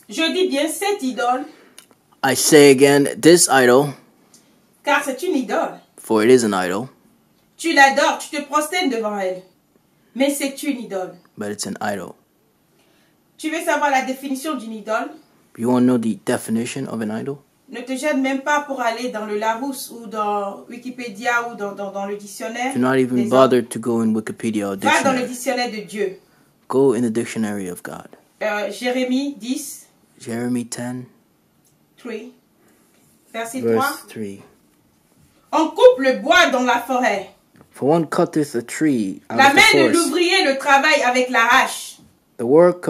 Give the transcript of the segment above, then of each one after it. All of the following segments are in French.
Je dis bien cette idole, I say again, this idol, car c'est une idole. for it is an idol, Tu l'adores, tu te prosternes devant elle. Mais c'est une idole. but it's an idol. Tu veux savoir la définition d'une idole? You want to know the definition of an idol? Ne te gêne même pas pour aller dans le Larousse ou dans Wikipédia ou dans le dictionnaire. Do not even bother to go in Wikipedia or Va dans le dictionary. dictionnaire de Dieu. Go in the dictionary of God. Jérémie 10, Jeremy 10, 3, verset 3. verse 3. On coupe le bois dans la forêt. For one cutteth a tree out La of the main de forest. l'ouvrier le travaille avec la hache. The work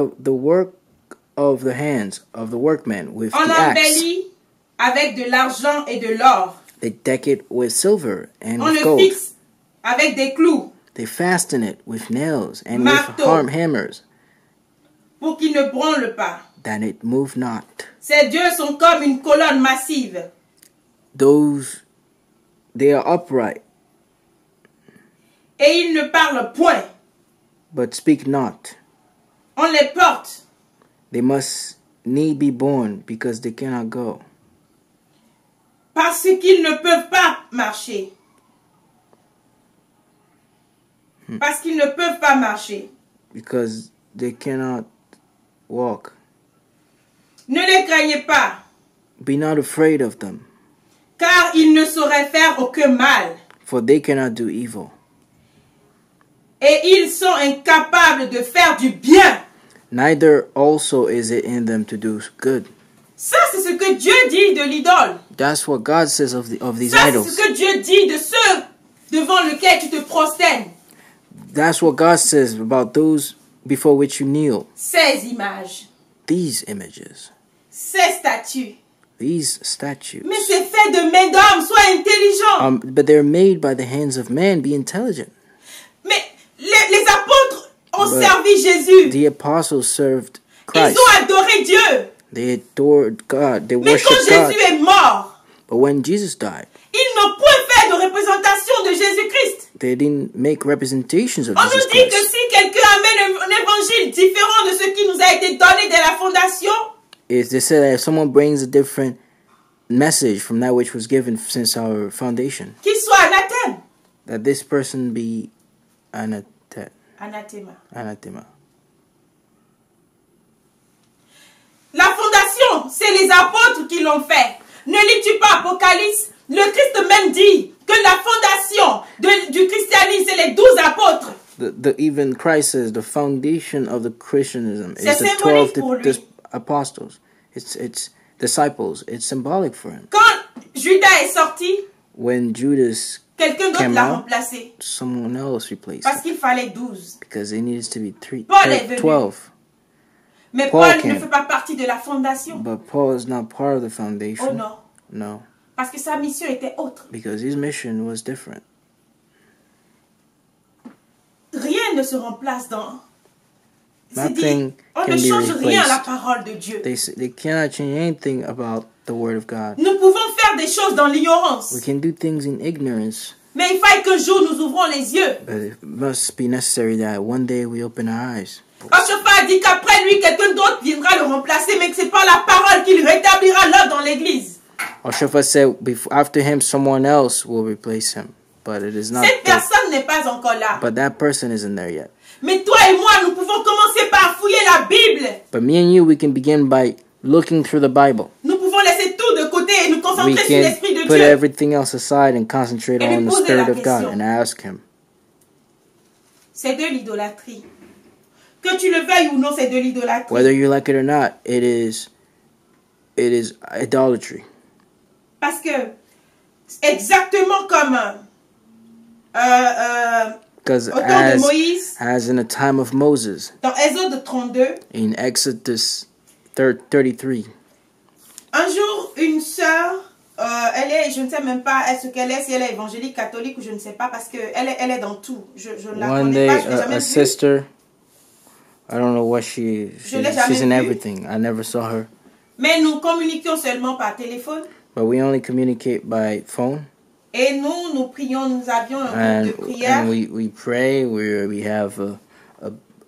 of the hands of the workman with On the axe. embellit avec de l'argent et de l'or. They deck it with silver and On with le gold. fixe avec des clous They fasten it with nails and Marteau. with hammers, pour qu'il ne branle pas. that it move not. Ces dieux sont comme une colonne massive. They are upright, Et ils ne parlent point. but speak not. On les porte. They must need be born, because they cannot go. Parce qu'ils ne peuvent pas marcher. Parce qu'ils ne peuvent pas marcher. Because they cannot walk. Ne les craignez pas, Be not afraid of them, car ils ne sauraient faire aucun mal. for they cannot do evil. Et ils sont incapables de faire du bien. Neither also is it in them to do good. Ça, c'est ce que Dieu dit de l'idole. That's what God says of these Ça, c'est idols. ce que Dieu dit de ceux devant lesquels tu te prosternes. That's what God says about those before which you kneel. Ces images, These images, ces statues. these statues. Mais c'est fait de main d'homme, sois intelligent. But they're made by the hands of man. Be intelligent. Mais les apôtres ont But servi Jésus. the apostles served Ils Christ. ont adoré Dieu. They adored God. They Mais quand worshiped God. Jésus est mort, But when Jesus died, ils n'ont point fait de représentation de Jésus-Christ. they didn't make representations of On nous Jesus dit que Christ. si quelqu'un amène un évangile différent de ce qui nous a été donné dès la fondation, They said that if someone brings a different message from that which was given since our foundation, qu'il soit anathème. that this person be Anathema. anathema. La fondation, c'est les apôtres qui l'ont fait. Ne lis-tu pas Apocalypse? Le Christ même dit que la fondation du christianisme, c'est les 12 apôtres. Even Christ says the foundation of the Christianism is C'est the symbolique 12 pour lui. apostles. It's disciples. It's symbolic for him. Quand Judas est sorti, When Judas quelqu'un d'autre came l'a out, remplacé. someone else replaced Parce him qu'il fallait 12. because it needs to be Paul est venu. 12. Mais Paul Paul ne came. fait pas partie de la fondation. But Paul is not part of the Oh foundation. non. No, Parce que sa mission était autre. because his mission was different. Rien ne se remplace dans... C'est dit, Nothing on can ne be change rien à la replaced. parole de Dieu. They cannot change anything about the word of God. Nous pouvons faire des choses dans l'ignorance. We can do things in ignorance, Mais il faut qu'un jour nous ouvrons les yeux. but it must be necessary that one day we open our eyes. Oshopha a dit qu'après lui, quelqu'un d'autre viendra le remplacer, mais que ce n'est pas la parole qui rétablira l'ordre dans l'église. Oshofa said after him someone else will replace him, but it is not Cette that, personne n'est pas encore là. but that person isn't there yet. Mais toi et moi, nous pouvons commencer par fouiller la Bible. But me and you, we can begin by looking through the Bible. Nous pouvons laisser tout de côté et nous We concentrer sur can l'Esprit de put Dieu. everything else aside and concentrate Et lui on the poser Spirit la of God question. and ask him. C'est de l'idolâtrie. Que tu le veuilles ou non, c'est de l'idolâtrie. Whether you like it or not, it is idolatry. Parce que, exactement comme Because au temps de Moïse, as in the time of Moses, dans Exode 32, in Exodus 33, un jour, une sœur, elle est, je ne sais même pas ce qu'elle est, si elle est évangélique, catholique ou je ne sais pas, parce qu'elle est dans tout. Je ne la one connais day pas, je l'ai jamais a vue. sister, I don't know what Je l'ai jamais she's in vue. everything. I never saw her. Mais nous communiquions seulement par téléphone. But we only communicate by phone. Et nous prions, nous avions un groupe de prière. And we pray. We have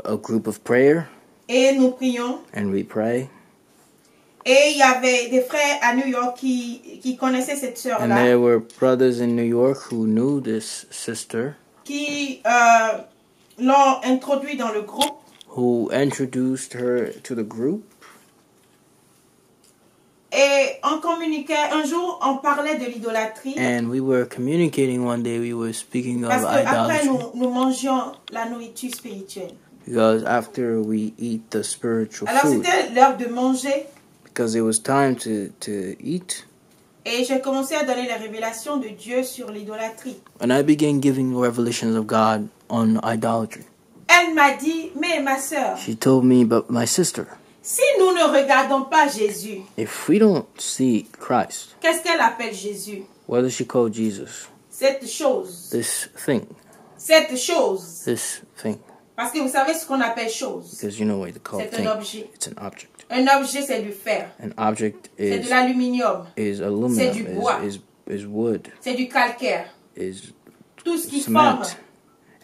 a group of prayer, Et nous prions. and we pray. Et il y avait des frères à New York qui connaissaient cette And sœur-là, there were brothers in New York who knew this sister, qui l'ont introduit dans le groupe. who introduced her to the group. Et on communiquait, un jour on parlait de l'idolâtrie. And we were communicating one day, we were speaking of Parce qu'après idolatry. nous mangions la nourriture spirituelle. Because after we eat the spiritual Alors food, c'était l'heure de manger. because it was time to eat, Et j'ai commencé à donner les révélations de Dieu sur l'idolâtrie. and I began giving revelations of God on idolatry. Elle m'a dit, mais ma sœur, She told me, but my sister, si nous ne regardons pas Jésus, if we don't see Christ, qu'est-ce qu'elle appelle Jésus? what does she call Jesus? Cette chose. This thing. Cette chose. This thing. Parce que vous savez ce qu'on appelle chose. Because you know what they call C'est thing. un objet. It's an object. Un objet, c'est du fer. An object C'est de is l'aluminium. aluminum, C'est du bois. is wood, C'est du calcaire. is Tout ce qui forme cement.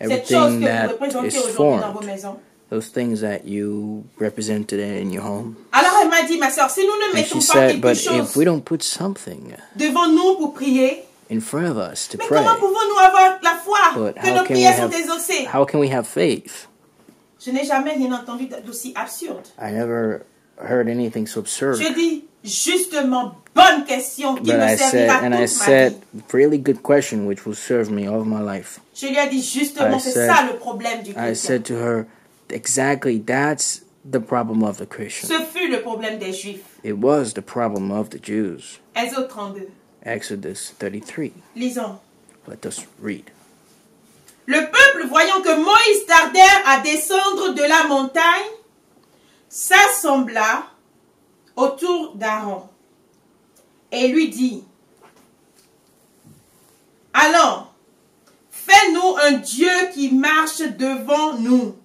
cette chose Everything que vous that représentez is aujourd'hui dans vos formed. maisons. Those things that you represent today in your home. Alors elle m'a dit, ma soeur, si nous ne And mettons she pas said, quelque but if chose we don't put something devant nous pour prier, in front of us to mais pray, comment pouvons-nous avoir la foi but que nos prières sont exaucées? how can we have faith? Je n'ai jamais rien entendu d'aussi absurde. I never heard anything so absurd. Je dis, justement, bonne question qui But me I servira said, and I toute ma said, vie. really good question, which will serve me all my life. Je lui ai dit, justement, I c'est said- ça le problème du I chrétien. said to her, exactly, that's the problem of the Christian. Ce fut le problème des Juifs. It was the problem of the Jews. Exode 32. Exodus 33. Lisons. Let us read. Le peuple, voyant que Moïse tardait à descendre de la montagne, s'assembla autour d'Aaron et lui dit, allons, fais-nous un Dieu qui marche devant nous.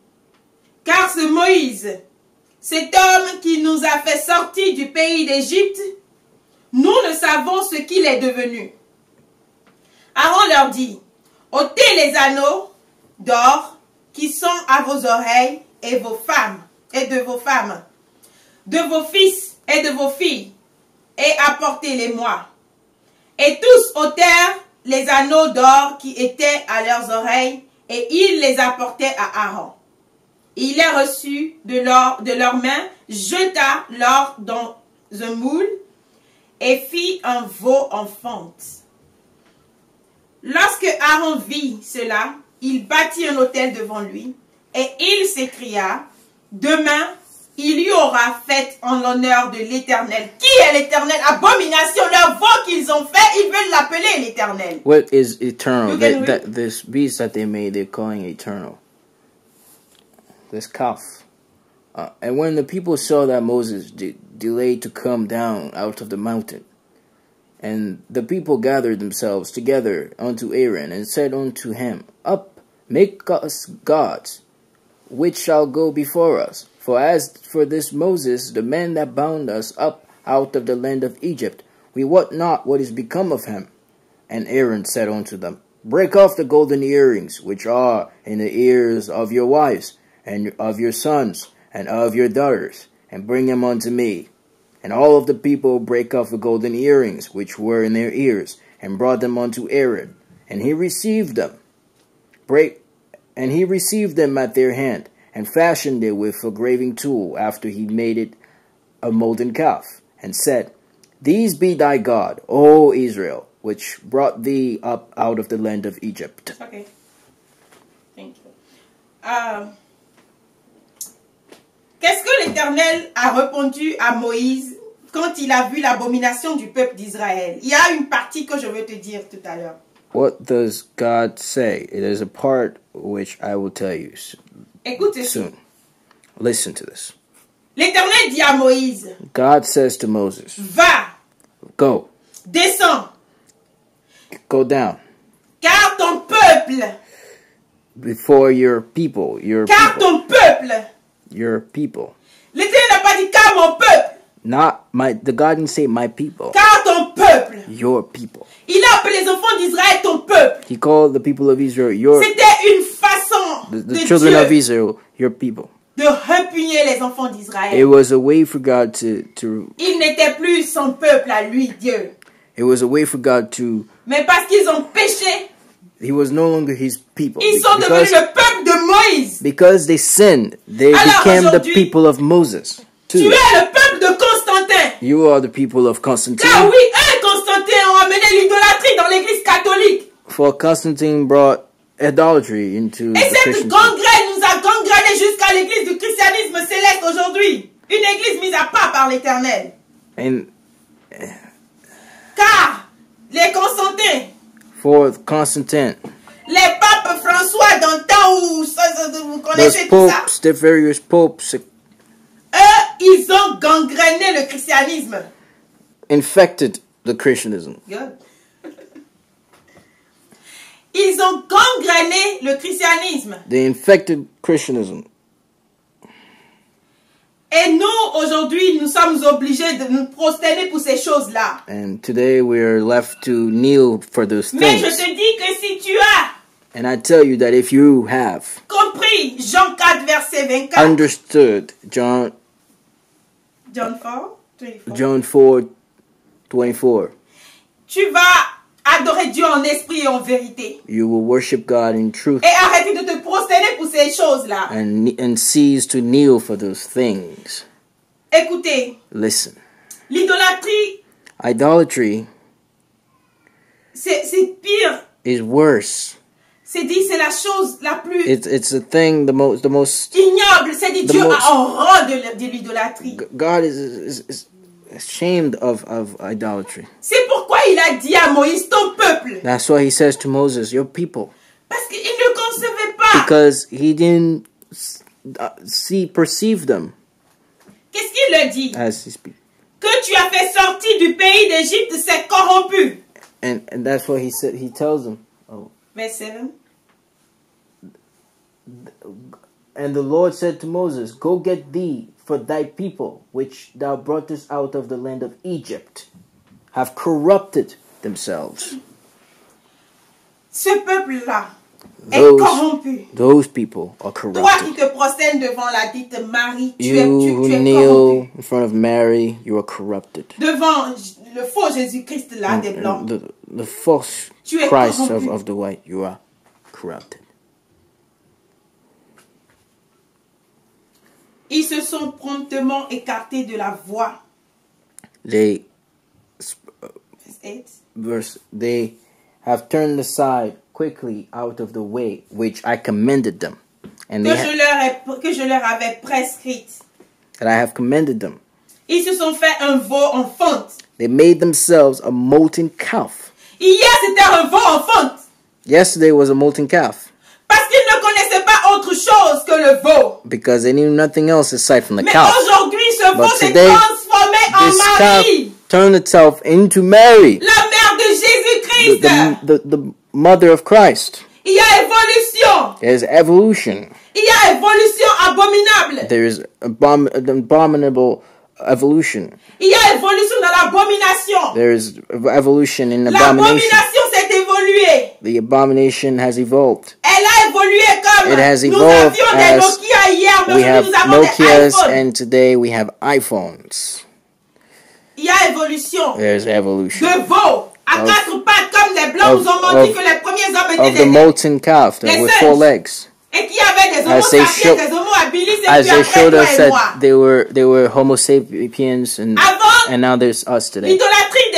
Car ce Moïse, cet homme qui nous a fait sortir du pays d'Égypte, nous ne savons ce qu'il est devenu. Aaron leur dit, ôtez les anneaux d'or qui sont à vos oreilles et vos femmes, et de vos femmes, de vos fils et de vos filles, et apportez-les-moi. Et tous ôtèrent les anneaux d'or qui étaient à leurs oreilles, et ils les apportaient à Aaron. Il les reçut de leurs mains, jeta l'or dans un moule, et fit un veau en fonte. Lorsque Aaron vit cela, il bâtit un autel devant lui, et il s'écria, demain, il y aura fête en l'honneur de l'Éternel. Qui est l'Éternel? Abomination, leur veau qu'ils ont fait, ils veulent l'appeler l'Éternel. What is eternal? You can read. This beast that they made, they're calling eternal. This calf. And when the people saw that Moses delayed to come down out of the mountain, and the people gathered themselves together unto Aaron, and said unto him, Up, make us gods, which shall go before us. For as for this Moses, the man that bound us up out of the land of Egypt, we wot not what is become of him. And Aaron said unto them, Break off the golden earrings, which are in the ears of your wives, and of your sons, and of your daughters, and bring them unto me. And all of the people brake off the golden earrings, which were in their ears, and brought them unto Aaron. And he received them. And he received them at their hand, and fashioned it with a graving tool, after he made it a molten calf, and said, These be thy God, O Israel, which brought thee up out of the land of Egypt. Okay. Thank you. Qu'est-ce que l'Éternel a répondu à Moïse quand il a vu l'abomination du peuple d'Israël? Il y a une partie que je veux te dire tout à l'heure. What does God say? It is a part which I will tell you Écoute ceci. soon. Listen to this. L'Éternel dit à Moïse, God says to Moses, va, Go, descends, go down car ton peuple, before your people, car ton peuple. your people. L'Éternel n'a pas dit car mon peuple, Not my, the God didn't say my people, car ton peuple. your people. Il a appelé les enfants d'Israël ton peuple. He called the people of Israel your, C'était une façon the de children Dieu of Israel, your people. de répugner les enfants d'Israël. It was a way for God to Il n'était plus son peuple à lui, Dieu. It was a way for God to. Mais parce qu'ils ont péché, He was no longer his people. Ils sont devenus le peuple de Moïse. Because they sinned, they Alors, became the people of Moses. Tu es le peuple de Constantin. You are the people of Constantine. Car oui, Constantin ont amené l'idolâtrie dans l'église catholique. For Constantine brought idolatry into the cette Christian gangrène nous a gangréné jusqu'à l'église du christianisme céleste aujourd'hui. Une église mise à part par l'Éternel. Car les Constantins, for Constantine, les papes François dans le temps où vous connaissez popes, tout ça, the various popes, eux, ils ont gangréné le christianisme. Infected the Christianism. Good. Ils ont gangréné le christianisme. They infected Christianism. Et nous, aujourd'hui, nous sommes obligés de nous prosterner pour ces choses-là. And today we are left to kneel for those things. Mais je te dis que si tu as And I tell you that if you have compris Jean 4, verset 24, understood John 4:24, tu vas adorer Dieu en esprit et en vérité. You will worship God in truth. Et arrêter de te prosterner pour ces choses-là. And cease to kneel for those things. Écoutez. Listen. L'idolâtrie. Idolatry. C'est pire. Is worse. C'est dit, c'est la chose la plus. It's the thing the most ignoble. C'est dit, Dieu a horreur de l'idolâtrie. God is ashamed of idolatry. C'est pourquoi il a dit à Moïse, ton peuple. That's why he says to Moses, your people. Parce qu'il ne concevait pas. Because he didn't perceive them. Qu'est-ce qu'il leur dit? As he speaks. Que tu as fait sortir du pays d'Égypte, c'est corrompu. And that's what he said. He tells them. Oh. Verse 7. And the Lord said to Moses, go get thee for thy people, which thou broughtest out of the land of Egypt, have corrupted themselves. Ce peuple-là est corrompu. Those people are corrupted. Toi qui te prostènes devant la dite Marie, tu es kneel corrompu. In front of Mary, you are corrupted. Devant le faux Jésus-Christ là des blancs, the false Christ of the white, you are corrupted. Ils se sont promptement écartés de la voie. They have turned aside quickly out of the way which I commended them. And que je leur avais prescrite. That I have commended them. Ils se sont fait un veau en fonte. They made themselves a molten calf. Hier, c'était un veau en fonte. Yesterday was a molten calf. Parce qu'ils ne connaissaient pas autre chose que le veau. Because they knew nothing else aside from the Mais calf. aujourd'hui, ce veau s'est transformé en Marie. Turned itself into Mary. La mère de Jésus-Christ. The mother of Christ. Il y a évolution. There's evolution. Il y a évolution abominable. There is abominable evolution. Il y a évolution dans l'abomination. There is evolution in abomination. L'abomination s'est évoluée. The abomination has evolved. Elle a évolué comme it has nous evolved avions des Nokia hier, mais we have nous avons Nokias, des iPhones. and today we have iPhones. Il y a évolution. There's evolution. De veau à quatre pattes, comme les blancs nous ont menti que les premiers hommes étaient the molten calf with 4 legs. Et qu'il y avait des homo sapiens, des homo habilis, et as puis they après showed toi us et moi. that they were Homo sapiens, and now there's us today. L'idolâtrie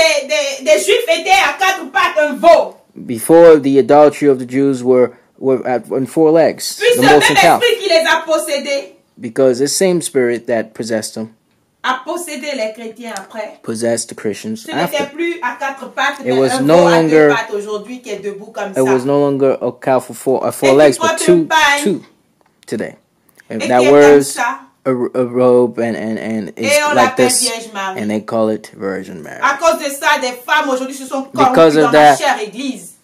des Juifs était à quatre pattes, un veau. Before, the idolatry of the Jews were on 4 legs. Puis the ce même molten calf. esprit qui les a possédés Because the same spirit that possessed them a possédé les chrétiens après. Possessed the Christians Ce n'était after. plus à quatre pattes, mais was un no veau à longer- deux pattes aujourd'hui qui est debout comme ça. It was no longer a calf with 4 Et legs, puis but quand une paille, two today. And et that qui est comme wears ça, a robe and it's et on like l'appelle this, Vierge Marie. and they call it Virgin Mary. À cause de ça, des femmes aujourd'hui se sont corrompues Because of dans la that, chère église.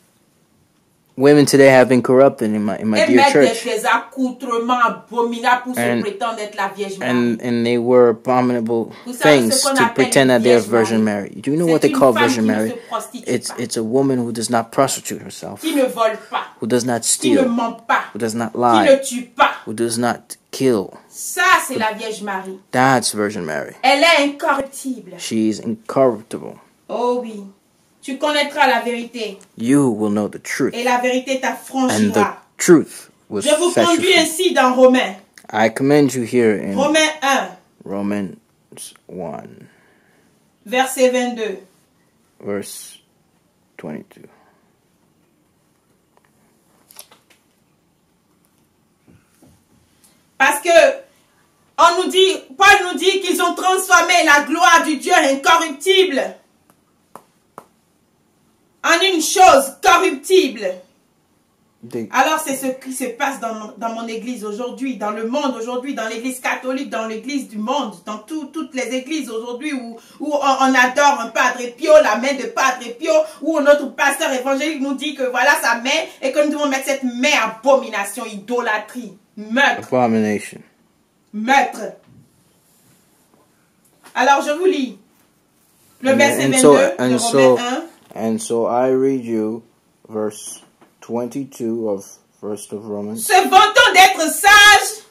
Women today have been corrupted in my Et dear mettent church, des accoutrements abominables pour se And- prétendre être la Vierge Marie. and they were abominable Vous savez things ce qu'on to appelle pretend that une they're Vierge Virgin Marie? Mary. Do you know C'est what they une call femme Virgin qui ne Mary? se prostitue pas, It's a woman who does not prostitute herself, qui ne vole pas, who does not qui ne steal, ment pas, who does not qui lie, ne tue pas, who does not kill. Ça, c'est la Vierge Marie. That's Virgin Mary. Elle est incorruptible. She's incorruptible. Oh oui. Tu connaîtras la vérité. You will know the truth. Et la vérité And the t'affranchira. truth will Je vous set you conduis free. ainsi dans Romains. I commend you here in Romains 1, Romans 1, verset 22. verse 22. Parce que Paul nous dit qu'ils ont transformé la gloire du Dieu incorruptible en une chose corruptible. Alors c'est ce qui se passe dans mon église aujourd'hui, dans le monde aujourd'hui, dans l'église catholique, dans l'église du monde, dans toutes les églises aujourd'hui où on adore un Padre Pio, la main de Padre Pio, où notre pasteur évangélique nous dit que voilà sa main et que nous devons mettre cette main abomination, idolâtrie, meurtre. Abomination. Meurtre. Alors je vous lis le verset 22 de Romains 1. And so I read you verse 22 of Romans. Se vantant d'être sages,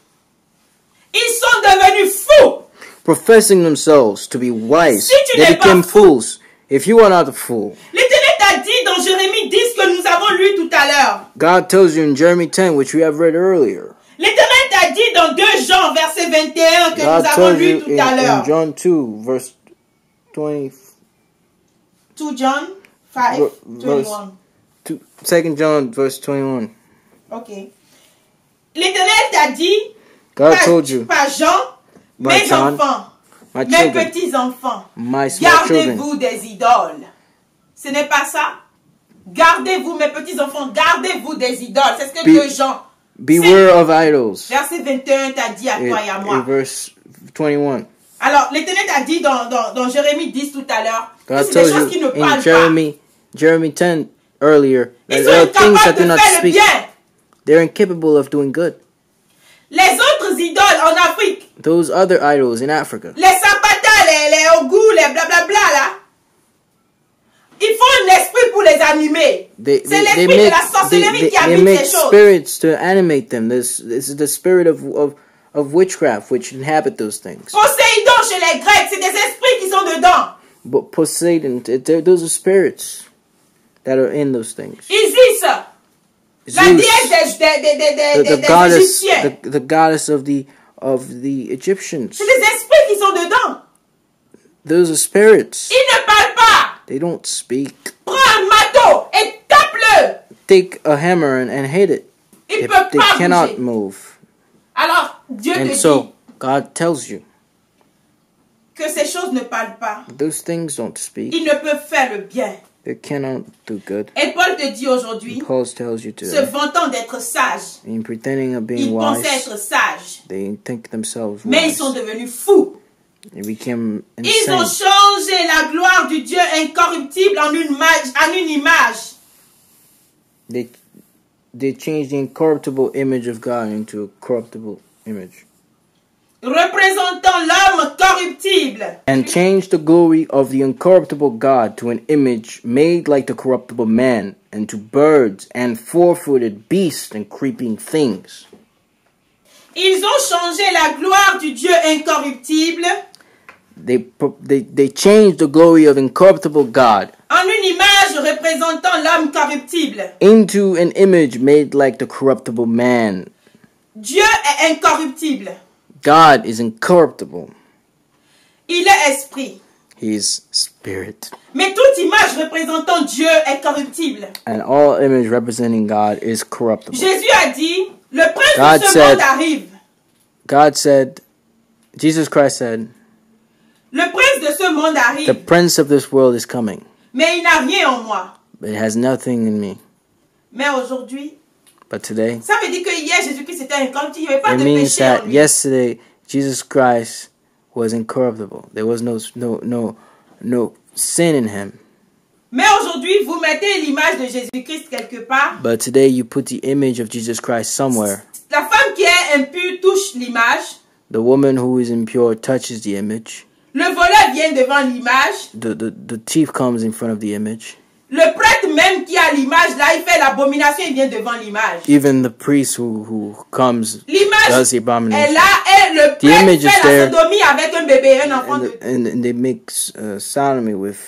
ils sont devenus fous. Professing themselves to be wise, Si tu they n'es became pas fou. fools. If you are not a fool, L'Éternel t'a dit dans Jérémie 10 que nous avons lu tout à l'heure. God tells you in Jeremiah 10, which we have read earlier. L'Éternel t'a dit dans 2 Jean verset 21 que God nous avons tells lu you tout à in l'heure. John 2, verse 20, 2 John 5, verse 21. 2 John, verse 21. Ok. L'Éternel t'a dit, God told you, pas Jean, by mes John, enfants, my mes children, petits-enfants, my small children, gardez-vous des idoles. Ce n'est pas ça? Gardez-vous, mes petits-enfants, gardez-vous des idoles. C'est ce que 2 Jean. beware of idols. Verset 21 t'a dit à toi et à moi. In verse 21. Alors, l'Éternel t'a dit dans Jérémie 10 tout à l'heure, que God c'est des tells choses qui ne you parlent in Jeremy 10 earlier that Ils there sont are things that incapables do de not faire le speak. bien. They're incapable of doing good. Les autres idoles en Afrique, Those other idols in Africa, les sapata, les ogous, les blablabla là, ils font un esprit pour les animer. C'est l'esprit de la sorcellerie qui they habite make ces choses. spirits to animate them. This is the spirit of witchcraft which inhabit those things. Poséidon chez les Grecs, c'est des esprits qui sont dedans. But Poseidon, those are spirits that are in those things. Isis, la déesse des Égyptiens. the goddess of the Egyptians. C'est des esprits qui sont dedans. Those are spirits. Ils ne parlent pas. They don't speak. Prends un marteau et tape-le. Take a hammer and hit it. Il ne They peut pas cannot bouger. move. Alors, Dieu te And dit so, God tells you, que ces choses ne parlent pas. those things don't speak. Ils ne peuvent faire le bien. They cannot do good. Et Paul te dit aujourd'hui, Paul tells you se today, vantant d'être sage, in pretending of being ils pensaient wise, être sages, they think themselves mais ils wise. sont devenus fous. They became Ils ont insane. changé la gloire du Dieu incorruptible en une image. They changed the incorruptible image of God into a corruptible image. Représentant l'homme corruptible. And changed the glory of the incorruptible God to an image made like the corruptible man, and to birds and four-footed beasts and creeping things. Ils ont changé la gloire du Dieu incorruptible They changed the glory of incorruptible God en une image représentant l'homme corruptible. into an image made like the corruptible man. Dieu est incorruptible. God is incorruptible. Il est esprit. He is spirit. Mais toute image représentant Dieu est corruptible. And all image representing God is corruptible. Jésus a dit, le prince God de ce said- monde arrive. God said, Jesus Christ said, Le prince de ce monde the arrive. prince of this world is coming, Mais il n'a rien en moi. but it has nothing in me. Mais aujourd'hui, But today, ça veut dire que hier Jésus-Christ était incorruptible. Il n'y avait pas it de means péché en that lui. yesterday Jesus Christ was incorruptible. There was no sin in him. Mais aujourd'hui, vous mettez l'image de Jésus-Christ quelque part. But today you put the image of Jesus Christ somewhere. La femme qui est impure touche l'image. The woman who is impure touches the image. Le voleur vient devant l'image. The thief comes in front of the image. Le prêtre même qui a l'image, là, il fait l'abomination, il vient devant l'image. Even the priest who comes does the abomination. L'image est là et le prêtre fait la sodomie avec un bébé, un enfant de... And they make sodomy with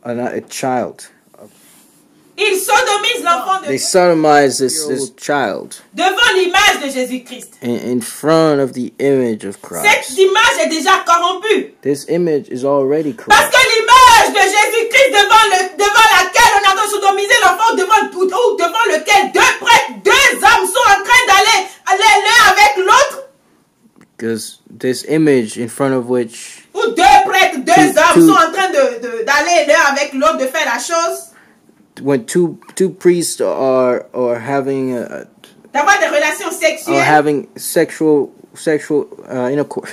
a child. Ils sodomisent l'enfant de They Dieu. sodomize this child. Devant l'image de Jésus-Christ. In front of the image of Christ. Cette image est déjà corrompue. This image is already corrupt. Parce que l'image de Jésus-Christ devant laquelle on a train de sodomiser l'enfant, devant lequel deux prêtres, deux hommes sont en train d'aller l'un avec l'autre. Because this image in front of which... Ou deux prêtres, deux hommes sont en train d'aller l'un avec l'autre, de faire la chose. When two priests are having d'avoir des relations sexuelles, or having sexual intercourse,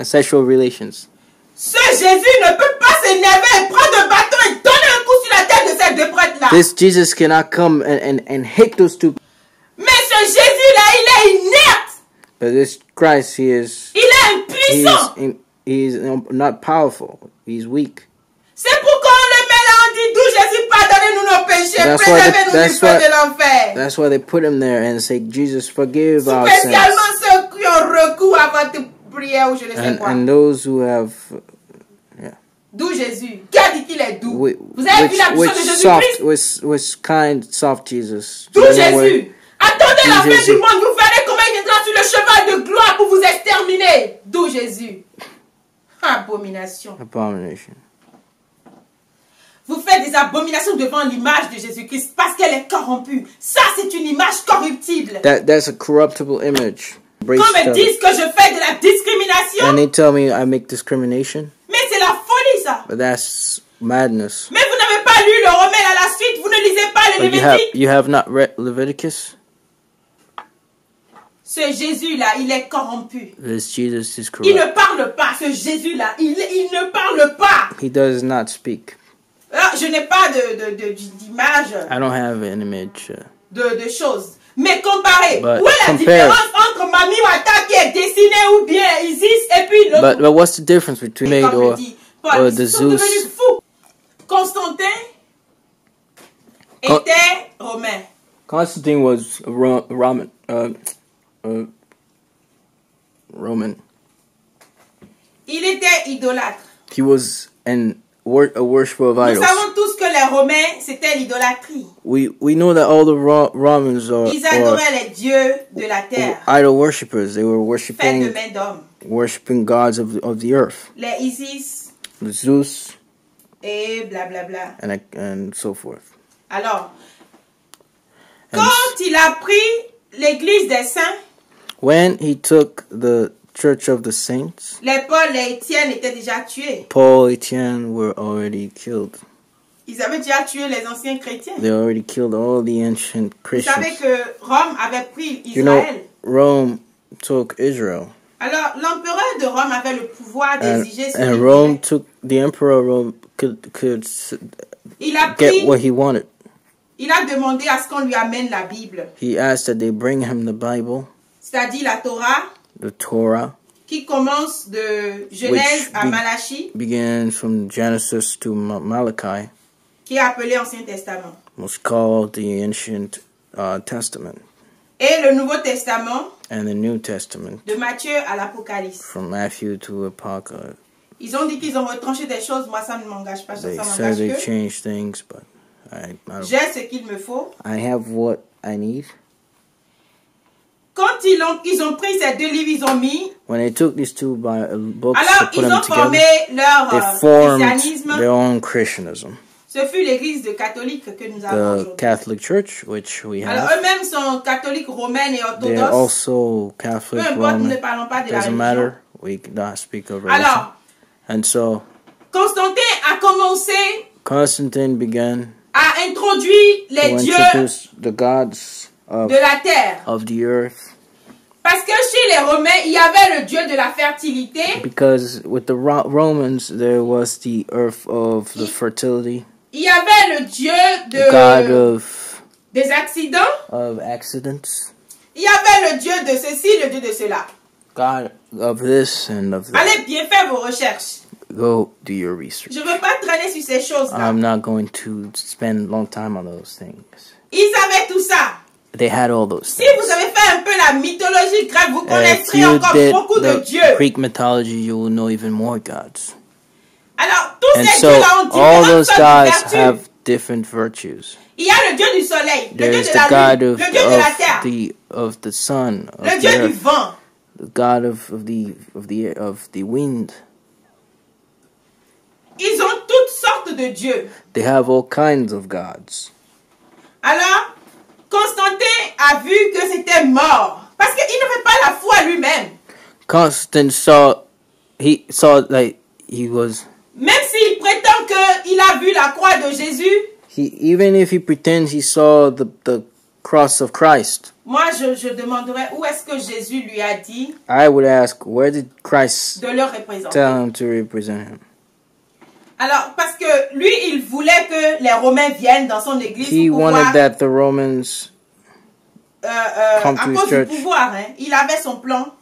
sexual relations. Ce Jésus ne peut pas s'énerver et prendre un bâton et donner un coup sur la tête de ces deux prêtres-là. This Jesus cannot come and hit those two. Mais ce Jésus-là, il est inerte. But this Christ, il est impuissant. He is not powerful. He's weak. C'est pourquoi on le met là, on dit d'où Jésus pardonnez-nous nos péchés, préservez-nous du feu de l'enfer. That's why they put him there and say, Jesus, forgive our sins. Spécialement ceux qui ont recours à votre prière ou je ne sais quoi. And those who have, D'où Jésus. Qui a dit qu'il est doux? Vous avez vu la puissance de Jésus-Christ? With kind, soft Jesus. D'où Jésus. Attendez la fin du monde, vous verrez comment il viendra sur le cheval de gloire pour vous exterminer. D'où Jésus. Abomination. Abomination. Vous faites des abominations devant l'image de Jésus-Christ parce qu'elle est corrompue. Ça, c'est une image corruptible. That's a corruptible image. Comme ils disent que je fais de la discrimination. And they tell me I make discrimination. Mais c'est la folie, ça. But that's madness. Mais vous n'avez pas lu le Romain à la suite. Vous ne lisez pas le Lévitique. You have not read Leviticus? Ce Jésus-là, il est corrompu. This Jesus is corrupt. Il ne parle pas. Ce Jésus-là, il ne parle pas. He does not speak. Alors, je n'ai pas d'image. I don't have an image. De choses. Mais comparez. But où est la différence entre Mami Wata qui est dessinée ou bien Isis et puis l'autre? But what's the difference between Maid or the Zeus? Constantin était romain. Constantine was Roman. Il était idolâtre. He was a worshiper of idols. Nous savons tous que les Romains, c'était l'idolâtrie. We know that all the Romans are Ils adoraient les dieux de la terre. Idol worshippers. They were worshiping gods of the earth. Les Isis. The Zeus. Et blablabla. And so forth. Alors, quand il a pris l'église des saints, when he took the Church of the Saints, les Paul et Étienne étaient déjà tués. Paul et Etienne were already killed. Ils avaient déjà tué les anciens chrétiens. They already killed all the ancient Christians. Vous savez que Rome avait pris Israël. You know, Rome took Israel. Alors, l'empereur de Rome avait le pouvoir d'exiger ce and Rome took the emperor of Rome could get what he wanted. Il a demandé à ce qu'on lui amène la Bible. He asked that they bring him the Bible. C'est-à-dire la Torah. The Torah. Qui commence de Genèse à Malachie. Begins from Genesis to Malachi. Qui est appelé Ancien Testament. Was called the Ancient Testament. Et le Nouveau Testament. And the New Testament. De Matthieu à l'Apocalypse. From Matthew to Apocalypse. Ils ont dit qu'ils ont retranché des choses. Moi, ça ne m'engage pas. They said they changed things, but j'ai ce qu'il me faut. I have what I need. Quand ils ont pris ces deux livres, ils ont mis. When they took these two books, alors, they put them together. They formed their own Christianism. Ce fut l'église catholique que nous avons The Catholic Church, which we have. Alors, eux-mêmes sont catholiques romaines et orthodoxes. They're also Catholic Roman. Nous ne parlons pas de la religion. Matter. We cannot speak of religion. Alors, and so, Constantin a commencé. Constantine began. A introduit les dieux the gods of, de la terre. Of the earth. Parce que chez les Romains, il y avait le dieu de la fertilité. Because with the Romans, there was the earth of the fertility. Il y avait le dieu des accidents. Of accidents. Il y avait le dieu de ceci, le dieu de cela. God of this and of that. Allez bien faire vos recherches. Go do your research. Je ne veux pas traîner sur ces choses-là. I'm not going to spend a long time on those things. Ils avaient tout ça. They had all those Si things. vous avez fait un peu la mythologie grecque, vous If connaîtrez you encore did beaucoup de the dieux. Greek mythology, you will know even more gods. Alors, tous And ces so, dieux-là ont all différentes those sortes de gods vertus. have different virtues. Il y a le dieu du soleil, le dieu There's de the la god lune, of, le dieu de la terre, of the sun, of le the dieu du earth, vent. the god of the wind. Ils ont toutes sortes de dieux. They have all kinds of gods. Alors, Constantin a vu que c'était mort. Parce qu'il n'avait pas la foi lui-même. Constantine saw like he was. Même s'il prétend qu'il a vu la croix de Jésus. Even if he pretends he saw the cross of Christ. Moi, je demanderais où est-ce que Jésus lui a dit I would ask, where did Christ de le représenter. tell him to represent him? Alors, parce que lui, il voulait que les Romains viennent dans son église He pour wanted pouvoir, that the Romans come à to his cause du church. pouvoir, hein, il avait son plan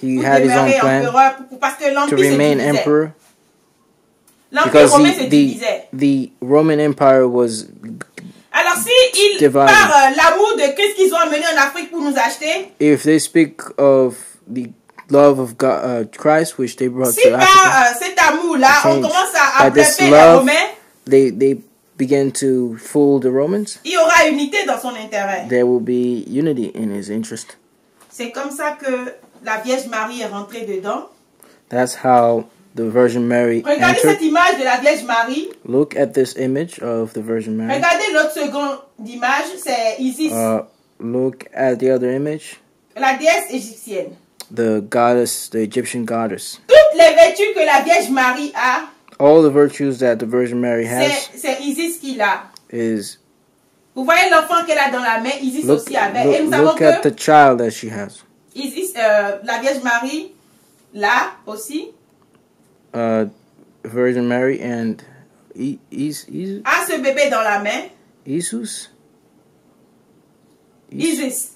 He pour had his own demeurer plan empereur, parce que to l'empire se remain divisait. emperor. L'empire Because romain se divisait. the Roman Empire was. Alors, si il divided. par l'amour de Christ qu'ils ont amené en Afrique pour nous acheter, If they speak of the love of God, Christ, which they brought si to Africa, par cet amour-là, on change. commence à By this bluffer les love, Romains, they begin to fool the Romans. il y aura unité dans son intérêt. There will be unity in his interest. C'est comme ça que la Vierge Marie est rentrée dedans. That's how the Virgin Mary Regardez entered. cette image de la Vierge Marie. Look at this image of the Virgin Mary. Regardez l'autre seconde image, c'est Isis, Look at the other image, la déesse égyptienne. the goddess, the Egyptian goddess. Toutes les vertus que la Vierge Marie a, All the virtues that the Virgin Mary has c'est Isis qui l'a. is. Vous voyez l'enfant qu'elle a dans la main, Isis aussi avait. Et nous savons Look at que the child that she has. Isis, la Vierge Marie, là aussi, Virgin Mary and a ce bébé dans la main. Isis. Isis.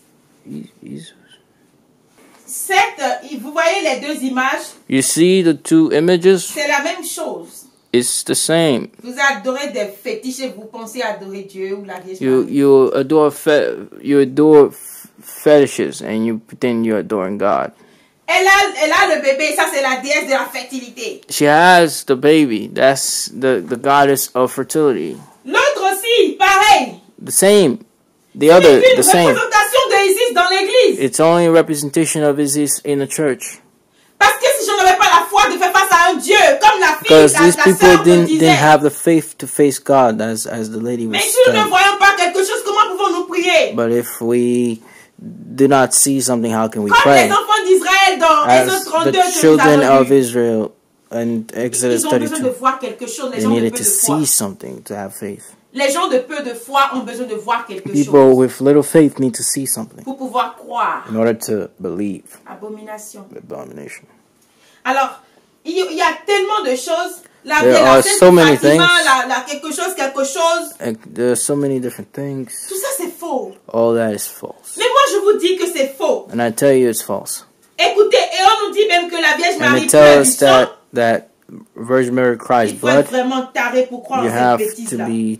Vous voyez les deux images, You see the two images? c'est la même chose. It's the same. Vous adorez des fétiches et vous pensez adorer Dieu ou la Vierge Marie. You adore fetishes and you pretend you're adoring God. Elle a le bébé, ça c'est la déesse de la fertilité. She has the baby. That's the goddess of fertility. L'autre aussi, pareil. The same. The C'est other, une the same. représentation de Isis dans l'église. It's only a representation of Isis in the church. Parce que si je n'avais pas la foi de faire face à un Dieu, comme la fille, Because la these sœur people me didn't disait. have the faith to face God, as the lady was Mais si nous ne saying. voyons pas quelque chose, comment pouvons-nous prier? But if we do not see something, how can we Comme pray? les enfants d'Israël dans Exode As 32 the que nous children avons of lu. Israel in Exodus Ils ont besoin de 32, voir quelque chose, les they gens de needed peu to de foi. see something to have faith. Les gens de peu de foi ont besoin de voir quelque People chose with little faith need to see something pour pouvoir croire. in order to believe. Abomination. Abomination. Alors, il y a tellement de choses. La There la are scène so de many Fatima, things. quelque chose. And there's so many different things. Tout ça, c'est faux. All that is false. Mais moi, je vous dis que c'est faux. And I tell you it's false. Écoutez, et on nous dit même que la Vierge And Marie it pleure tells du us sang. that Virgin Mary cries Il faut être blood. vraiment taré pour croire You en have cette to bêtise-là. be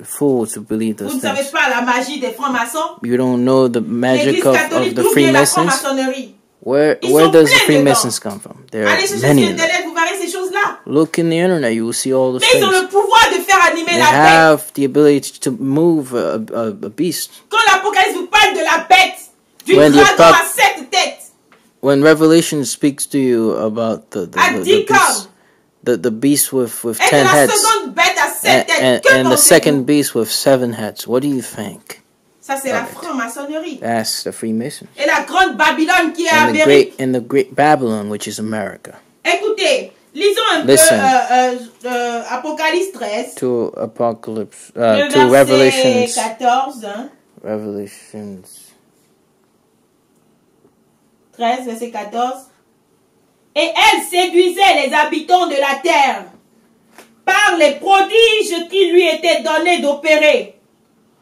fool to believe Vous those ne savez things. pas la magie des francs-maçons? You don't know the magic L'église of catholique, the d'où vient la Freemasons. franc-maçonnerie? Where Ils does sont the pleins Freemasons dedans. come from? There Allez are chercher sur many of them. Internet, vous verrez ces choses-là. Look in the internet, you will see all those Mais ils ont things. le pouvoir de faire animer They la bête. have the ability to move a beast. Quand l'Apocalypse vous parle de la bête, du When the dragon apoc- à 7 têtes, When Revelation speaks to you about à 10 cornes, the beast with et 10 de la heads seconde bête à 7 têtes, que and the second pensez-vous? beast with 7 heads, what do you think? Ça, c'est la franc-maçonnerie. That's the Freemasons. Et la grande Babylone qui est And Amérique. the great Babylon, which is America. Écoutez, lisons un Listen. peu Apocalypse 13, To Apocalypse, le to verset Revelations. 14, hein, Revelations. 13, verset 14. Et elle séduisait les habitants de la terre par les prodiges qui lui étaient donnés d'opérer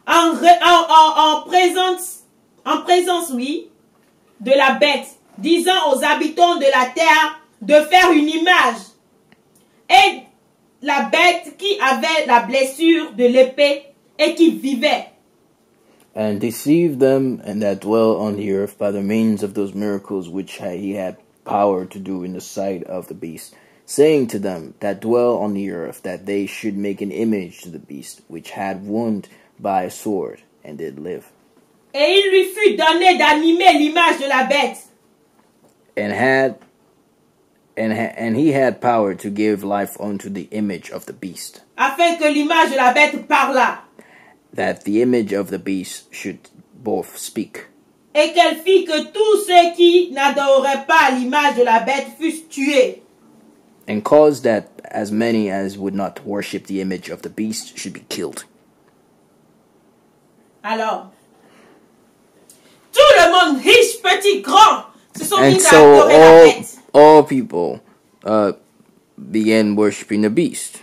en présence, oui, de la bête, disant aux habitants de la terre de faire une image et la bête qui avait la blessure de l'épée et qui vivait. And deceived them and that dwell on the earth by the means of those miracles which he had power to do in the sight of the beast, saying to them that dwell on the earth that they should make an image to the beast which had wound by a sword and did live. Et il lui fut donné d'animer l'image de la bête. And he had power to give life unto the image of the beast, Afin que l'image de la bête parlât. that the image of the beast should both speak, Et qu'elle fit que tous ceux qui n'adoraient pas l'image de la bête fussent tués. and caused that as many as would not worship the image of the beast should be killed. Alors, tout le monde, riche, petit, grand, se sont And mis à so adorer la bête. all people began worshiping the beast.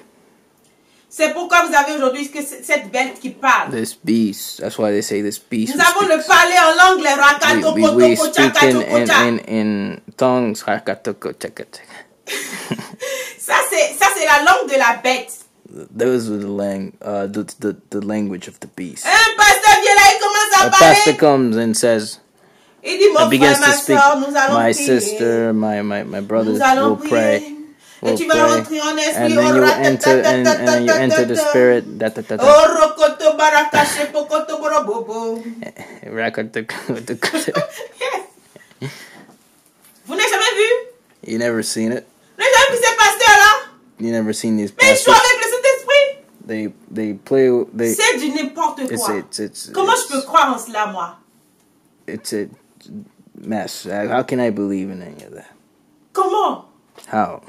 C'est pourquoi vous avez aujourd'hui cette bête qui parle. This beast. That's why they say this beast. Nous avons le parler en langue, les We speak in tongues. Ça, c'est la langue de la bête. Those are the language of the beast. Un pasteur vient là, il commence à A parler. pastor comes and says, Il dit, mon and begins frère, to ma speak. soeur, nous allons My prier. sister, my brothers Nous allons will pray. prier. Et Will tu vas pray. rentrer en esprit. And then you enter and then you enter the spirit. Oh, rokoto baraka shepokoto borobobo. Vous n'avez jamais vu? You never seen it? Vous n'avez jamais vu ces pasteurs-là? You never seen these Mais ils jouent pastors? avec le Saint-Esprit. They play. C'est du n'importe quoi. It's Comment je peux croire en cela, moi? It's a mess. How can I believe in any of that? Comment? How?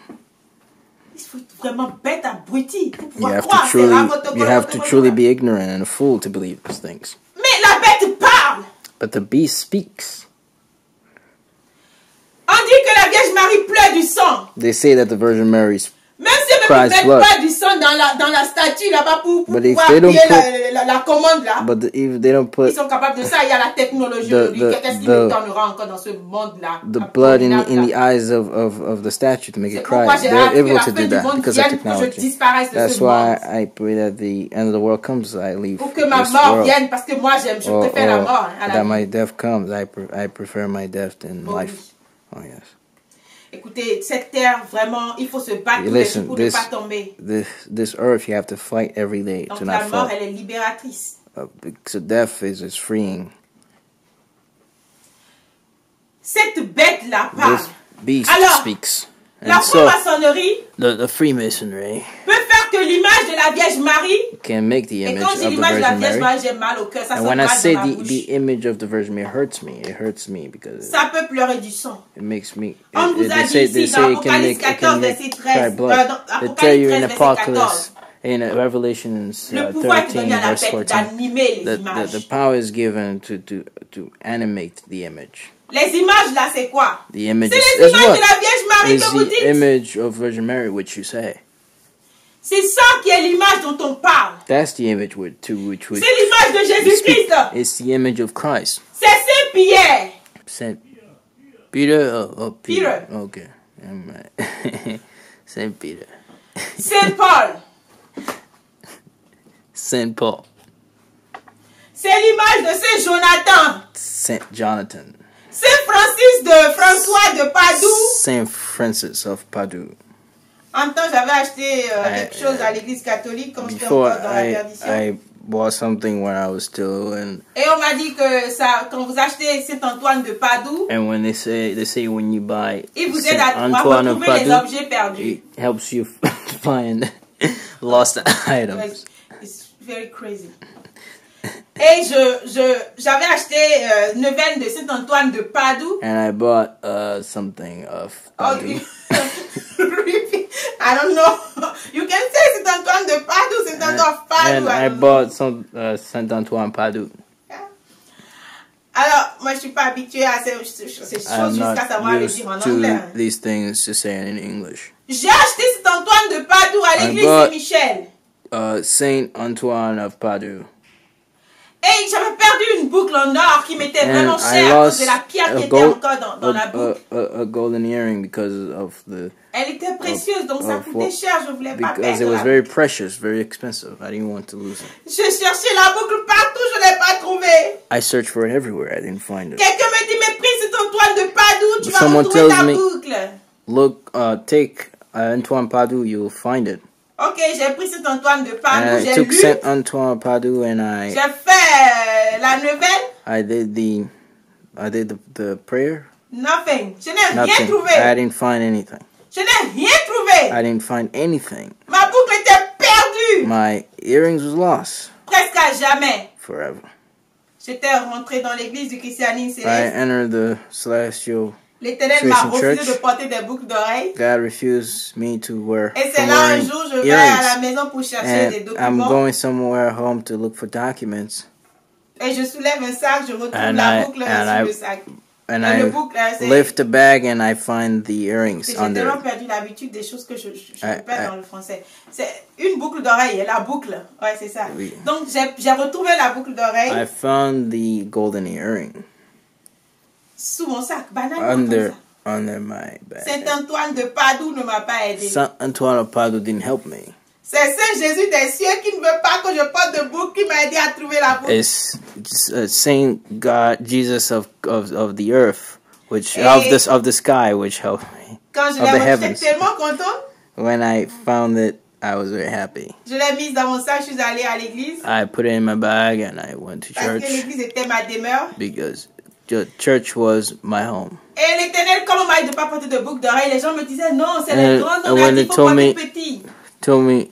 Il faut être vraiment bête, abruti pour You pouvoir have croire. to truly be ignorant and a fool to believe these things. Mais la bête parle. But the beast speaks. On dit que la Vierge Marie pleure du sang. They say that the Virgin Mary's. Même si elle ne met pas du sang dans la statue là-bas pour pouvoir appuyer la commande là. But if they don't put ils sont capables de ça. Il y a la technologie aujourd'hui. Qu'est-ce qui nous donnera encore dans ce monde-là? The blood in the eyes of the statue to make it cry. They're able to do that because of technology. That's why I pray that the end of the world comes. I leave pour que ma this mort world. vienne parce que moi je préfère la mort à la That vie. my death comes. I prefer my death than life. Oh yes. Écoutez, cette terre, vraiment, il faut se battre Listen, pour ne pas tomber. This earth, you have to fight every day Donc to la not mort, fall. elle est libératrice. So death is freeing. Cette bête-là parle. This beast Alors, speaks. La And so franc-maçonnerie the Freemasonry peut faire que l'image de la Vierge Marie, can make the et image quand je dis of the l'image de la Virgin Vierge Mary. Marie, j'ai mal au cœur, ça And sonne when I mal say dans ma the bouche. image of the Virgin Mary, it hurts me because Ça peut pleurer du sang. it makes me. On vous a They dit say ici dans it can Apocalypse make 14, verset cry 13, blood. dans They tell you in Apocalypse 13, verset 14, Apocalypse, in Revelations le pouvoir est 13 donné à la verse bête 14, d'animer les images. the power is given to animate the image. Les images là, c'est quoi? The image C'est les is images what? de la Vierge Marie Is que vous the dites. image of Virgin Mary, which you say. C'est ça qui est l'image dont on parle. That's the image which C'est l'image de we speak. Jésus-Christ. It's the image of Christ. C'est Saint-Pierre. Saint Peter? Oh, Peter. Peter. Okay. Saint Peter. Saint-Paul. Saint Paul. C'est l'image de Saint Jonathan. Saint Jonathan. Saint Francis de François de Padoue. Saint Francis of Padoue. En même temps, j'avais acheté quelque chose à l'église catholique quand j'étais encore dans la perdition. I bought something when I was still in. Et on m'a dit que ça, quand vous achetez Saint Antoine de Padoue, And when they say when you buy il vous aide Saint à Antoine of retrouver les Padoue, objets perdus. it helps you find lost items. It's very crazy. Et j'avais acheté une veine de Saint Antoine de Padoue. And I bought something of Padoue. I don't know. You can say Saint Antoine de Padoue, Saint Antoine of Padoue. And I bought some Saint Antoine Padoue. Alors, moi je suis pas habituée à ces choses jusqu'à savoir le dire en anglais. These things to say in English. J'ai acheté Saint Antoine de Padoue à l'église Saint-Michel. Saint Antoine of Padoue. Et j'avais perdu une boucle en or qui m'était vraiment And I chère à cause de lost la pierre qui a, était encore dans la boucle. a golden earring because of the Elle était précieuse, donc ça coûtait cher, je voulais pas because it perdre was la very boucle. precious, very expensive. I didn't want to lose it. J'ai cherché la boucle partout, je l'ai pas trouvée. I searched for it everywhere. I didn't find it. Quelqu'un me dit, mais prise cette toile de Padoue, tu vas Someone retrouver ta tells me- boucle. Look, take Antoine Padoue, you'll find it. Ok, j'ai pris cet Antoine de And Padoue, I j'ai took lu, Saint Antoine Padoue and j'ai fait la nouvelle, I did the prayer. nothing. Je n'ai rien Nothing. trouvé. I didn't find anything. Je n'ai rien trouvé. I didn't find anything. Ma boucle était perdue. My earrings was lost Presque à jamais. forever. J'étais rentrée dans l'église du christianisme I céleste. entered the celestial. L'Éternel m'a Christian refusé church. de porter des boucles d'oreilles. God refused me to wear Et c'est from là un wearing jour, je vais à la earrings. maison pour chercher des And I'm documents. going somewhere home to look for documents. Et je soulève un sac, je retrouve And la I- boucle and sur I- le sac. And Et le I boucle, c'est... lift the bag and I find the earrings J'ai under tellement it. perdu l'habitude des choses que je I- perds dans le français. C'est une boucle d'oreille, et la boucle. Ouais, c'est ça. Oui. Donc, j'ai retrouvé la boucle d'oreille I found the golden earring sous mon sac. Banalement comme under my ça. Saint bag. Antoine de Padoue ne m'a pas aidé. Saint Antoine of Padoue didn't help me. C'est Saint Jésus des cieux qui ne veut pas que je porte de boucle qui m'a aidé à trouver la boucle. It's Saint God, Jesus of the earth, which Et- of the sky, which helped me. Quand je of the l'ai retrouvée, heavens. j'étais tellement content. When I found it, I was very happy. Je l'ai mise dans mon sac, je suis allée à l'église. I put it in my bag and I went to Parce que church l'église était ma demeure. because the church was my home. Et l'Éternel, quand on m'a dit de ne pas porter de boucle d'oreille, les gens me disaient non, c'est les grands, on and a when dit they faut told porter me- petit. Told me,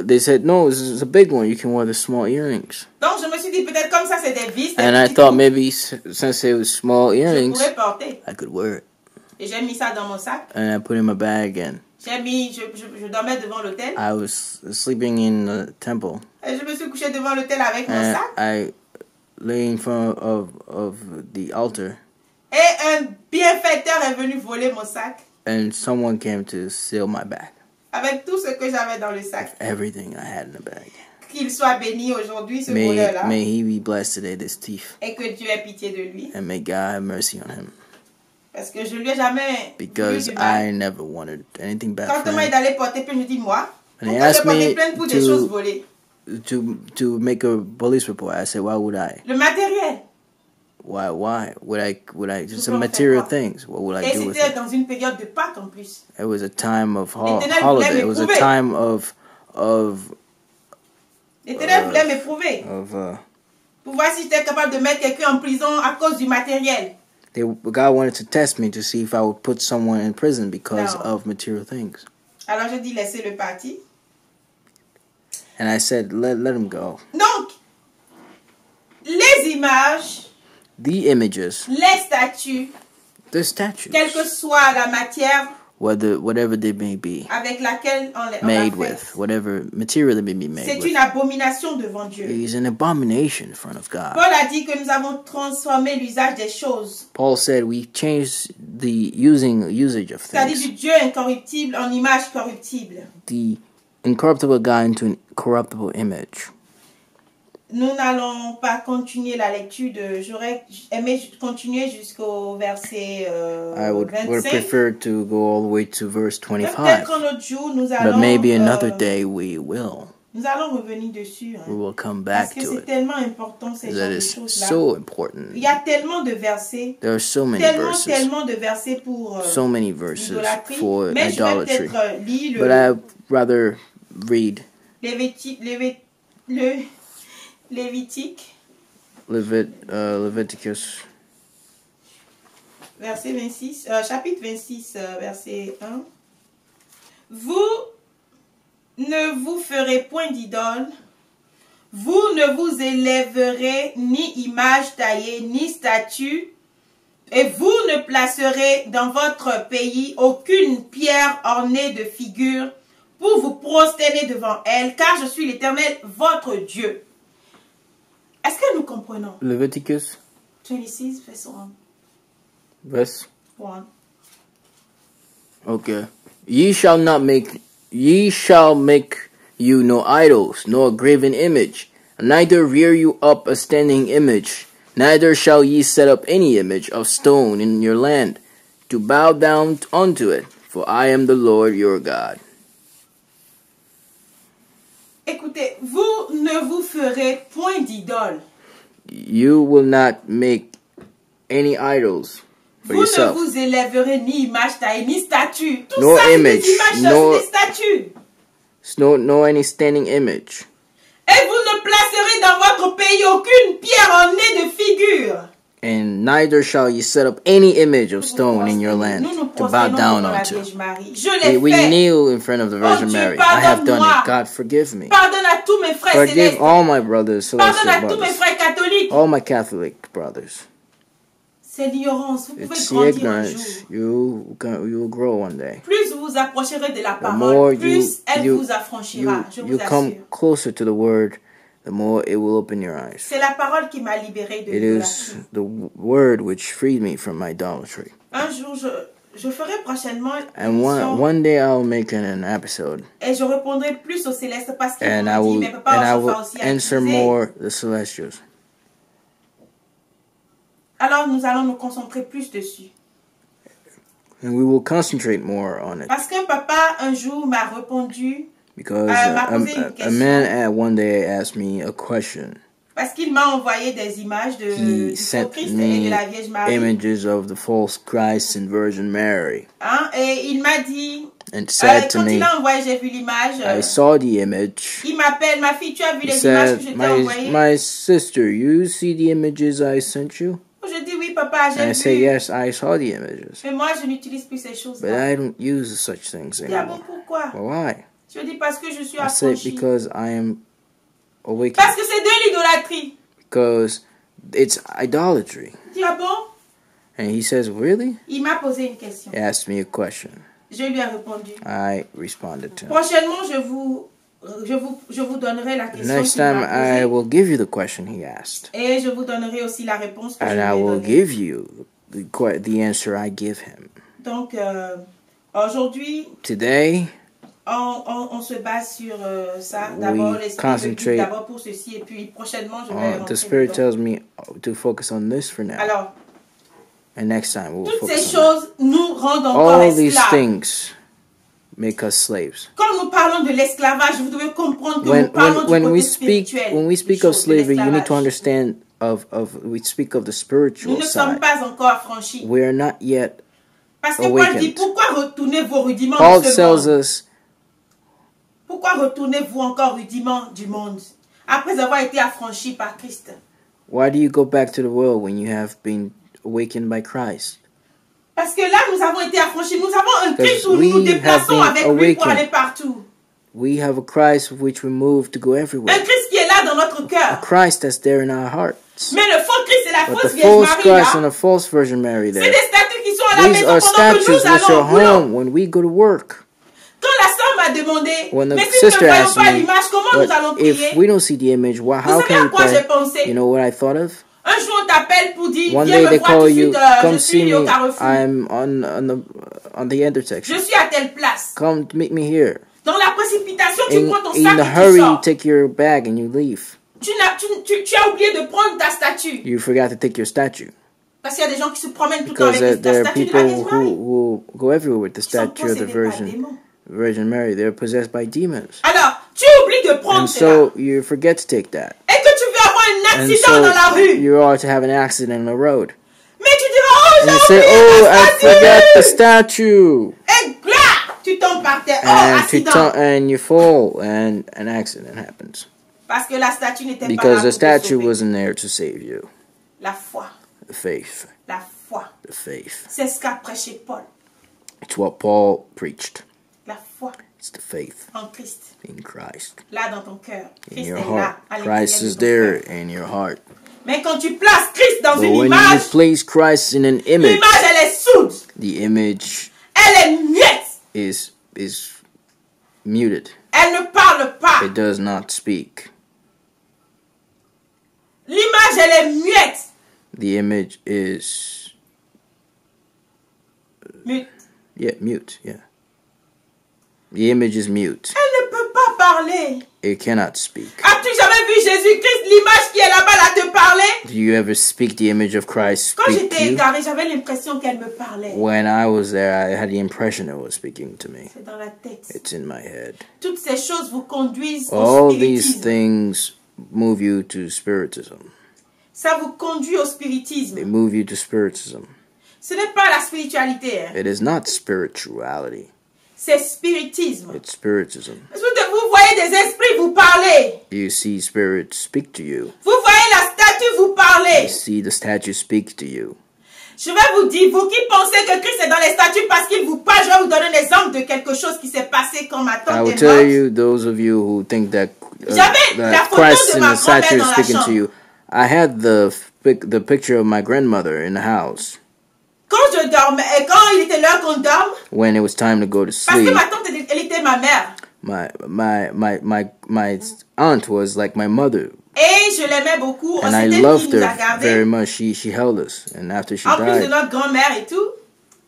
they said, no, this is a big one. You can wear the small earrings. Donc je me suis dit peut-être comme ça c'est des vis, des And I petits thought boucles, maybe since it was small je earrings, pourrais porter. I could wear it. Et j'ai mis ça dans mon sac. And I put it in my bag and Je dormais devant l'hôtel. I was sleeping in the temple. Et je me suis couchée devant l'hôtel avec mon And sac. I lay in front of the altar. Et un bienfaiteur est venu voler mon sac. And someone came to steal my bag. Avec tout ce que j'avais dans le sac. Everything I had in the bag. Qu'il soit béni aujourd'hui, ce voleur-là. May he be blessed today, this thief. Et que Dieu ait pitié de lui. And may God have mercy on him. Parce que je lui ai jamais Because voulu du mal. I never wanted anything bad Quand for on m'a dit him. d'aller porter plainte, je dis moi. And he Pourquoi je asked portais me plainte pour des choses volées? to make a police report. I said, why would I? Le matériel. Why would I just peux some en material faire quoi? things? What would I Et do with c'était it? dans une période de Pâques en plus. It was a time of L'Éternel holiday. voulait It was a m'éprouver. time of L'Éternel voulait m'éprouver. Pour voir si j'étais capable de mettre quelqu'un en prison à cause du matériel. God wanted to test me to see if I would put someone in prison because No. of material things. Alors je dis laissez-le partir. And I said, let him go. Donc, les images, The images, les statues, the statues, quelle que soit la matière whatever they may be avec laquelle on les made a with, fait, whatever material they may be made c'est with, une abomination devant Dieu. is an abomination in front of God. Paul a dit que nous avons transformé l'usage des choses, Paul said we changed the usage of c'est-à-dire things, du Dieu incorruptible en image corruptible. the incorruptible God into an corruptible image. Nous n'allons pas continuer la lecture j'aurais aimé continuer jusqu'au verset I would 25. prefer to go all the way to verse Peut-être 25, qu'un autre jour, nous but allons, maybe another day we will. nous allons revenir dessus. Hein. We will come Parce back que to c'est it. tellement important ces That genres de is choses-là. so important. Il y a tellement de versets, There are so many verses, tellement de versets pour so many verses l'idolâtrie. for Mais je vais idolatry. peut-être lire But I'd rather read Lévitique, Leviticus verset 26, chapitre 26, verset 1. Vous ne vous ferez point d'idole, vous ne vous élèverez ni image taillée, ni statue, et vous ne placerez dans votre pays aucune pierre ornée de figures pour vous prosterner devant elle, car je suis l'Éternel, votre Dieu. Est-ce que nous comprenons? Leviticus 26, verset 1. verse. 1. Okay. Ye shall make you no idols, nor graven image, neither rear you up a standing image, Neither shall ye set up any image of stone in your land, to bow down unto it, for I am the Lord your God. Écoutez, vous ne vous ferez point d'idole. You will not make any idols for Vous yourself. ne vous élèverez ni image taillée, ni statue. Tout No ça, c'est image, des images, no- c'est des statues. No any standing image. Et vous ne placerez dans votre pays aucune pierre ornée de figure. And neither shall ye set up any image of stone in your land Nous nous to bow prosternons down devant la unto. Vierge Marie. Je l'ai We fait. kneel in front of the Virgin Dieu, Mary. I have done pardonne-moi. it. God, forgive me. Pardonne à tous mes frères Forgive célestes. all my brothers, Pardonne celestial à tous mes brothers, frères catholiques. all my Catholic brothers. C'est l'ignorance. Vous pouvez It's the grandir un ignorance. jour. You will grow one day. Plus vous vous approcherez de la The more parole, plus elle vous affranchira. Je you vous come assure. closer to the word, the more it will open your eyes. C'est la parole qui m'a libérée de It is l'idolâtrie. the word which freed me from idolatry. Un jour, je ferai prochainement une And émission one day I'll make an episode, et je répondrai plus aux célestes parce qu'ils and I m'ont dit, will mais papa, on se fait aussi answer accuser. more the celestials. Alors nous allons nous concentrer plus dessus. And we will concentrate more on it. Parce qu'un papa un jour m'a répondu, Because m'a posé une a question. man at one day asked me a question. Parce qu'il m'a envoyé des images He du faux sent Christ et de me la Vierge Marie. images of the false Christ and Virgin Mary, Hein, et il m'a dit, and said to quand il me, a envoyé, j'ai vu l'image. I saw the image. Il m'appelle, ma fille, tu as vu He les images que je said, t'ai envoyées? my sister, you see the images I sent you? Je dis oui, papa, And j'ai I say, vu. yes, I saw the images. Mais moi, je n'utilise plus ces But choses-là. I don't use such things Je dis, ah bon, anymore. pourquoi? Well, why? Je dis parce que je suis I said, affranchie. because I am awakened. Parce que c'est de l'idolâtrie. Because it's idolatry. Je dis, ah bon? And he says, really? Il m'a posé une question. He asked me a question. Je lui ai répondu. I responded to him. Prochainement, je vous donnerai la question Next qu'il time, m'a I posée. will give you the question he asked. Et je vous donnerai aussi la réponse que je And lui I ai will donnée. give you the answer I give him. Donc, aujourd'hui, Today, on se base sur ça. We D'abord, l'esprit me dit concentrate- d'abord pour ceci. Et puis, prochainement, je vais the rentrer Spirit dedans. tells me to focus on this for now. Alors, And next time, we'll toutes ces focus on choses nous rendent encore all these esclaves. things make us slaves. Quand nous parlons de l'esclavage, vous devez comprendre que nous parlons When du we côté speak spirituel. when we des speak of choses, de slavery, you need to l'esclavage. understand we speak of the Nous spiritual ne sommes side. pas encore affranchis. We are not yet. Parce que Paul awakened. dit, pourquoi retournez vos rudiments Paul de ce tells monde? us, Pourquoi retournez-vous encore rudiments du monde après avoir été affranchis par Christ? why do you go back to the world when you have been awakened by Christ? Parce que là, nous avons été affranchis. Nous avons un Christ où we nous nous déplaçons have been avec lui pour awakened. aller partout. We have a Christ with which we move to go Un everywhere. Christ qui est là dans notre A cœur. Christ that's there in our hearts. Mais le faux Christ et la But fausse the Vierge false Marie, Christ and là, the false Virgin Mary c'est there, des statues qui sont à la these maison are pendant que statues nous which allons are au boulot. home when we go to work. Quand la sœur m'a demandé, When the mais si nous ne sister voyons asked pas me, l'image, comment nous allons but if prier? we don't see the image, how Vous savez can à we quoi j'ai pray? pensé? You know what I thought of? Un jour, on t'appelle pour dire, One viens day me they voir tout call de you, suite, come je see suis me, au Carrefour. I'm on the intersection. Je suis à telle place. Come meet me here. Dans la précipitation, tu prends ton In sac the et tu hurry, you sors. take your bag and you leave. Tu as oublié de prendre ta statue. You forgot to take your statue. Parce qu'il y a des gens qui se promènent tout le temps Because avec la there are statue de people la Vierge Marie. who go everywhere with the Ils sont statue of the possédés par des démons. Virgin Mary. They're possessed by demons. Alors, tu oublies de prendre And cela. so you forget to take that. Et que tu veux avoir un And accident dans la so rue. you are to have an accident on the road. Mais tu diras, oh, And you j'ai say, oublié oh, la I statue. forgot the statue. Et là, tu tombes par terre. Oh, accident. And you fall and an accident happens. Parce que la statue n'était pas là Because pour the te statue sauver. wasn't there to save you. La foi. The faith. La foi. The faith. C'est ce qu'a prêché Paul. It's what Paul preached. La foi It's the faith en Christ. in Christ. Là dans ton cœur. In Christ your est là, heart. à l'intérieur Christ de is ton there cœur. in your heart. Mais quand tu places Christ dans But une when you image, place Christ in an image, l'image elle est sourde. the image Elle est muette. is muted. Elle ne parle pas. It does not speak. L'image elle est muette. The image is Mute. mute. Yeah. The image is mute. Elle ne peut pas parler. It cannot speak. As-tu jamais vu Jésus-Christ, l'image qui est là-bas, là, te parlait? Do you ever speak the image of Christ Quand speak to j'étais you? égarée, j'avais l'impression qu'elle me parlait. When I was there, I had the impression it was speaking to me. C'est dans la tête. It's in my head. Toutes ces choses vous conduisent au All these spiritisme. things move you to spiritism. Ça vous conduit au spiritisme. They move you to spiritism. Ce n'est pas la spiritualité. Hein. It is not spirituality. C'est spiritisme. It's spiritism. Vous voyez des esprits vous parler. You see spirits speak to you. Vous voyez la statue vous You parler. see the statue speak to you. Je vais vous dire, vous qui pensez que Christ est dans les statues parce qu'il vous parle, je vais vous donner un exemple de quelque chose qui s'est passé quand ma I tante will est tell morte. you, those of you who think that, J'avais la that photo Christ de in ma the statue grand-mère is dans la speaking to chambre. you. I had the picture of my grandmother in the house Quand je dormais, et quand il était l'heure qu'on dorme, when it was time to go to parce que sleep. ma tante, elle était ma mère. My aunt was like my mother, Et je l'aimais beaucoup. and I C'était lui qui loved nous a her very gardés. much. She held us, and after she En plus de died, notre grand-mère et tout.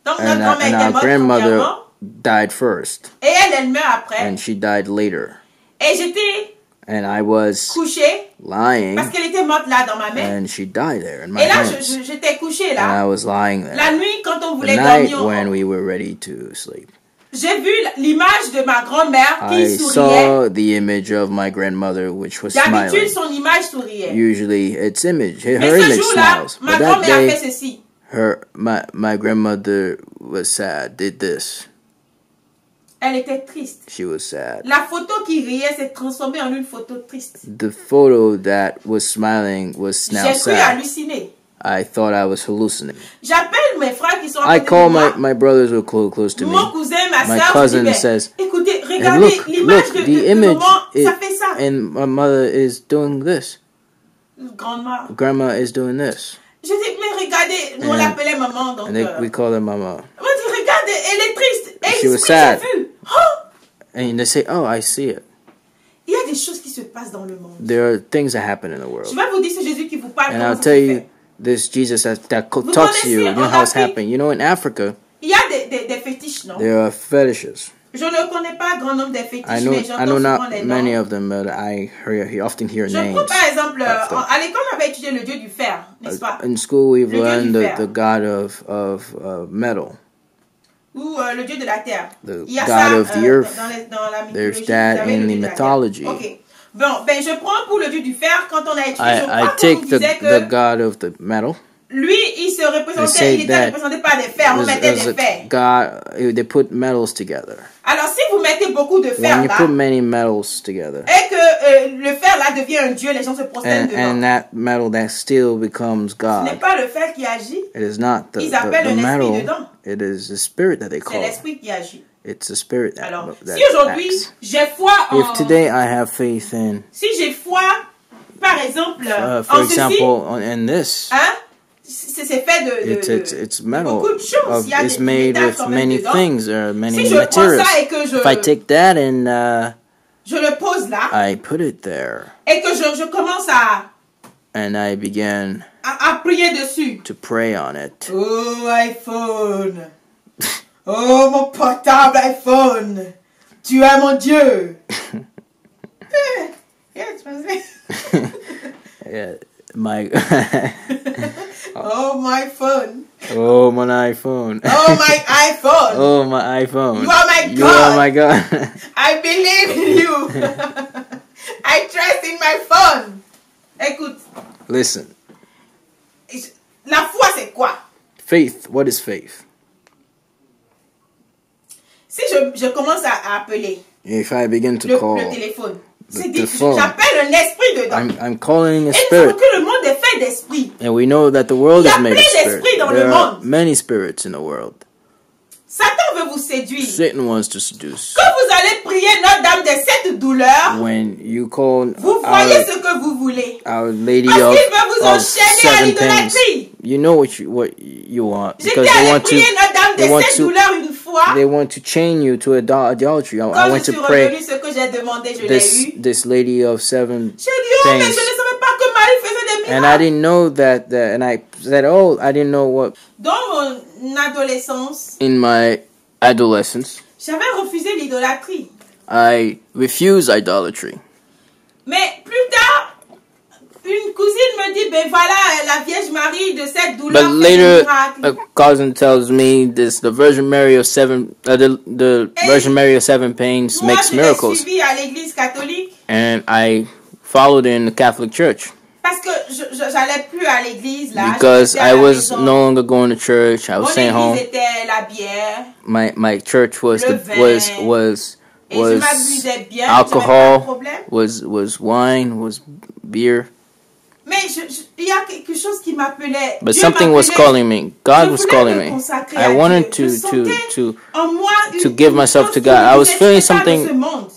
Donc notre and grand-mère était our morte grandmother premièrement. died first, Et elle meurt après. and she died later. Et j'étais And I was couchée lying, parce qu'elle était morte là dans ma main. and she died there in my Et là, hands. j'étais couchée And là. I was lying La there. nuit, quand on The voulait night dormir, when we were ready to sleep, j'ai vu l'image de ma grand-mère I qui souriait. saw the image of my grandmother, which was D'habitude, smiling. son image souriait. Usually, its image, her Mais ce image jour-là, smiles. ma But that grand-mère a day, fait ceci. my grandmother was sad, did this. Elle était triste. She was sad. La photo qui riait s'est transformée en une photo triste. The photo that was smiling was now J'ai cru sad. halluciner. I thought I was hallucinating. J'appelle mes frères qui sont à I côté call de moi. my brothers who are close to me. Mon cousin, ma My soeur, cousin says, écoutez, and regardez l'image look, de the image, maman, ça fait ça. and my mother is doing this. Grandma. Grandma is doing this. Je dis, mais regardez, nous on And- l'appelait maman, donc... And we call her mama. on dit, regarde, elle est triste. Et She was l'esprit, sad. j'ai vu. Oh, And they say, oh, I see it. il y a des choses qui se passent dans le monde. There are things that happen in the Je world. vais vous dire, c'est Jésus qui vous parle. And comment I'll ça tell se you, fait. this Jesus that talks to connaissez you. You know en how it's Afrique- happening. You know, in Africa, Il y a des fétiches, non? there are fetishes. Je ne connais pas grand nombre de fétiches, I know mais j'entends souvent not les many noms. of them, but I often hear Je prends names. par exemple, of them. à l'école, on avait étudié le dieu du fer, n'est-ce pas? In school, we've Le dieu learned du the fer. god of metal, Ou le dieu de la terre. the Il y a god ça of the earth. dans la There's mythologie. that Vous avez in le the dieu de la mythology. terre. Ok. Bon, ben je prends pour le dieu du fer, quand on a étudié, je I crois qu'on take nous disait the que god of the metal. lui, il se They représentait, say il était that représenté par des fers, on mettait as des fers. a god, they put metals together. Alors si vous mettez beaucoup de fer When you là, put many metals together, et que le fer là devient un dieu, les gens se prosternent devant. and that metal that still becomes Ce n'est God, pas le fer qui agit, it is not the Ils appellent un esprit metal, dedans. it is the spirit that they c'est call. l'esprit qui agit. It's the spirit that, Alors, that si aujourd'hui acts. j'ai foi en... If today I have faith in, Si j'ai foi, par exemple, for en ceci, example, in this, hein, c'est fait it's de metal. beaucoup de choses. Il y a It's des made métals with quand même many dedans. things. There are many Si je prends materials. ça et que If I take that and je le pose là, I put it there, et que je commence and I began à prier dessus. to pray on it. Oh iPhone, oh mon portable iPhone, tu es mon Dieu. Yeah, my Oh my phone, oh my iPhone. oh my iPhone, Oh my iPhone. You are my You God. are my God. I believe in you. I trust in my phone. Écoute, Listen, la foi c'est quoi? faith. What is faith? Si je commence à appeler If I begin to le call, téléphone, c'est the dit, phone. j'appelle un esprit dedans. I'm calling a Et nous savons spirit, que le monde est fait d'esprit. and we know that the world Il y a is made of plein spirit. d'esprits dans le There are monde. many spirits in the world. Satan veut vous séduire. Satan wants to seduce. Quand vous allez prier Notre-Dame des sept douleurs, When you call vous voyez ce que vous voulez. Our Lady Parce of, qu'il veut vous of enchaîner à seven things, l'idolâtrie. you know what you want, because J'étais they allé want to prier Notre-Dame they des want sept to douleurs une fois. they want to chain you to idolatry. I Quand went je suis to pray revenue, ce que j'ai demandé, je l'ai eu. this lady of seven J'ai dit, oh, mais je ne things, savais pas que Marie faisait des and I miracles. didn't know that, and I said, oh, I didn't know what. Dans mon adolescence, In my adolescence, j'avais refusé l'idolâtrie. I refused idolatry. Mais plus tard, cousine me dit, ben voilà, la Vierge Marie de cette douleur But fait des later, miracles. a cousin tells me the Virgin Mary of the Virgin Mary of seven pains Moi, makes je l'ai miracles, suivi à l'église catholique and I followed in the Catholic Church parce que j'allais plus à l'église là. because J'étais à I la was maison. no longer going to church. I was Mon staying église home. était la bière. My church was Le vin. Et je m'amusais bien. alcohol, Pas de problème. was wine, was beer. Mais il y a quelque chose qui m'appelait. But Dieu something was m'appelait. calling me. God was Je voulais calling me me. consacrer I à wanted Dieu. Je sentais en moi to une give myself chose to qui God. me I was disait, feeling tu n'es pas de ce something monde.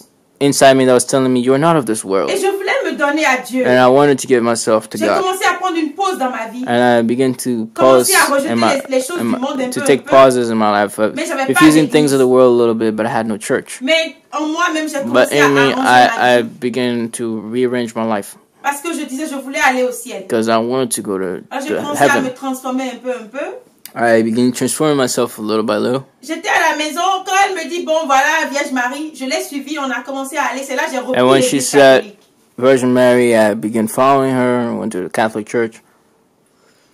inside me that was telling me, you're not of this world. Et je voulais me donner à Dieu. And I wanted to give myself to J'ai God. commencé à prendre une pause dans ma vie. And I began to pause Commencer à rejeter in my, les choses du monde un to peu, take un peu. pauses in my life of Mais j'avais pas refusing d'église. things of the world a little bit, but I had no church. Mais en moi-même, j'ai But commencé à in me, arranger ma I vie. began to rearrange my life Parce que je disais, je voulais aller au ciel. because I wanted to go to Alors j'ai commencé à me heaven. transformer un peu. I began transforming myself little by little. J'étais à la maison, quand elle me dit, bon voilà, Vierge Marie, je l'ai suivie, on a commencé à aller, c'est là que j'ai repris And when she l'église said catholique. Virgin Mary, I began following her, went to the Catholic Church.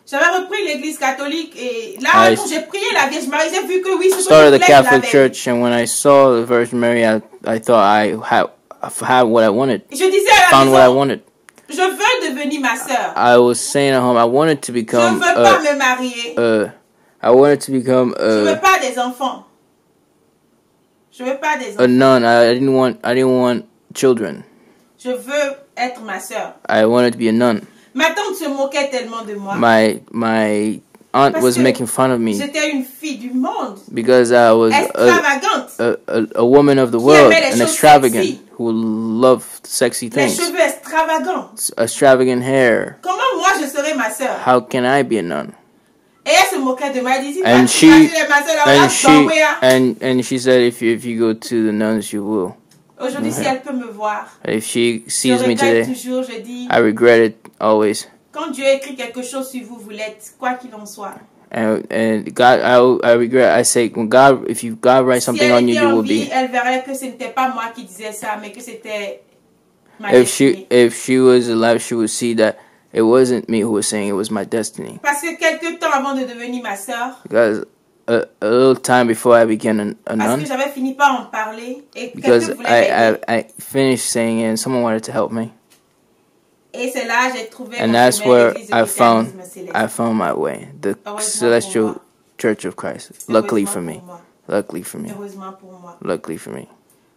J'avais repris l'église catholique et là, quand j'ai prié la Vierge Marie, j'ai vu que oui, ce que je Started voulais, the je Catholic l'avais. Church, and when I saw the Virgin Mary, I thought I had what I wanted, Et je disais à la found what I maison, wanted. je veux devenir ma sœur. I was saying at home, I wanted to Je ne become, veux pas me marier. I wanted to become Je veux pas des enfants. Je veux pas des a enfants. nun. I didn't want children. Je veux être ma sœur. I wanted to be a nun. Ma tante se moquait tellement de moi. My aunt Parce was que making fun of me j'étais une fille du monde. because I was Extravagante. a woman of the Qui world, aimait les an choses extravagant sexy. who loved sexy Les things, cheveux extravagants. extravagant hair. Comment moi je serais ma sœur? How can I be a nun? Et elle se moquait de moi. Elle disait, And she said, if you go to the nuns, you will. Aujourd'hui, si elle peut me voir, If she je sees me regrette today, toujours, je dis, I regret it always. quand Dieu écrit quelque chose sur vous, vous l'êtes, quoi qu'il en soit. And God, I regret. I say, when God, if God writes something Si on elle you, était you en will vie, be. elle verrait que ce n'était pas moi qui disais ça, mais que c'était ma If destinée. she was alive, she would see that it wasn't me who was saying, it was my destiny. Parce que quelque temps avant de devenir ma sœur, Because a little time before I became a parce que nun, j'avais fini par en parler et because quelqu'un voulait m'aider. I finished saying it and someone wanted to help me. Et c'est là que j'ai trouvé And mon that's chemin, where l'église de I christianisme céleste. found my way, the Heureusement celestial pour moi. Church of Christ. Luckily for Heureusement me. pour moi. Luckily for me. Heureusement pour moi. Luckily for me.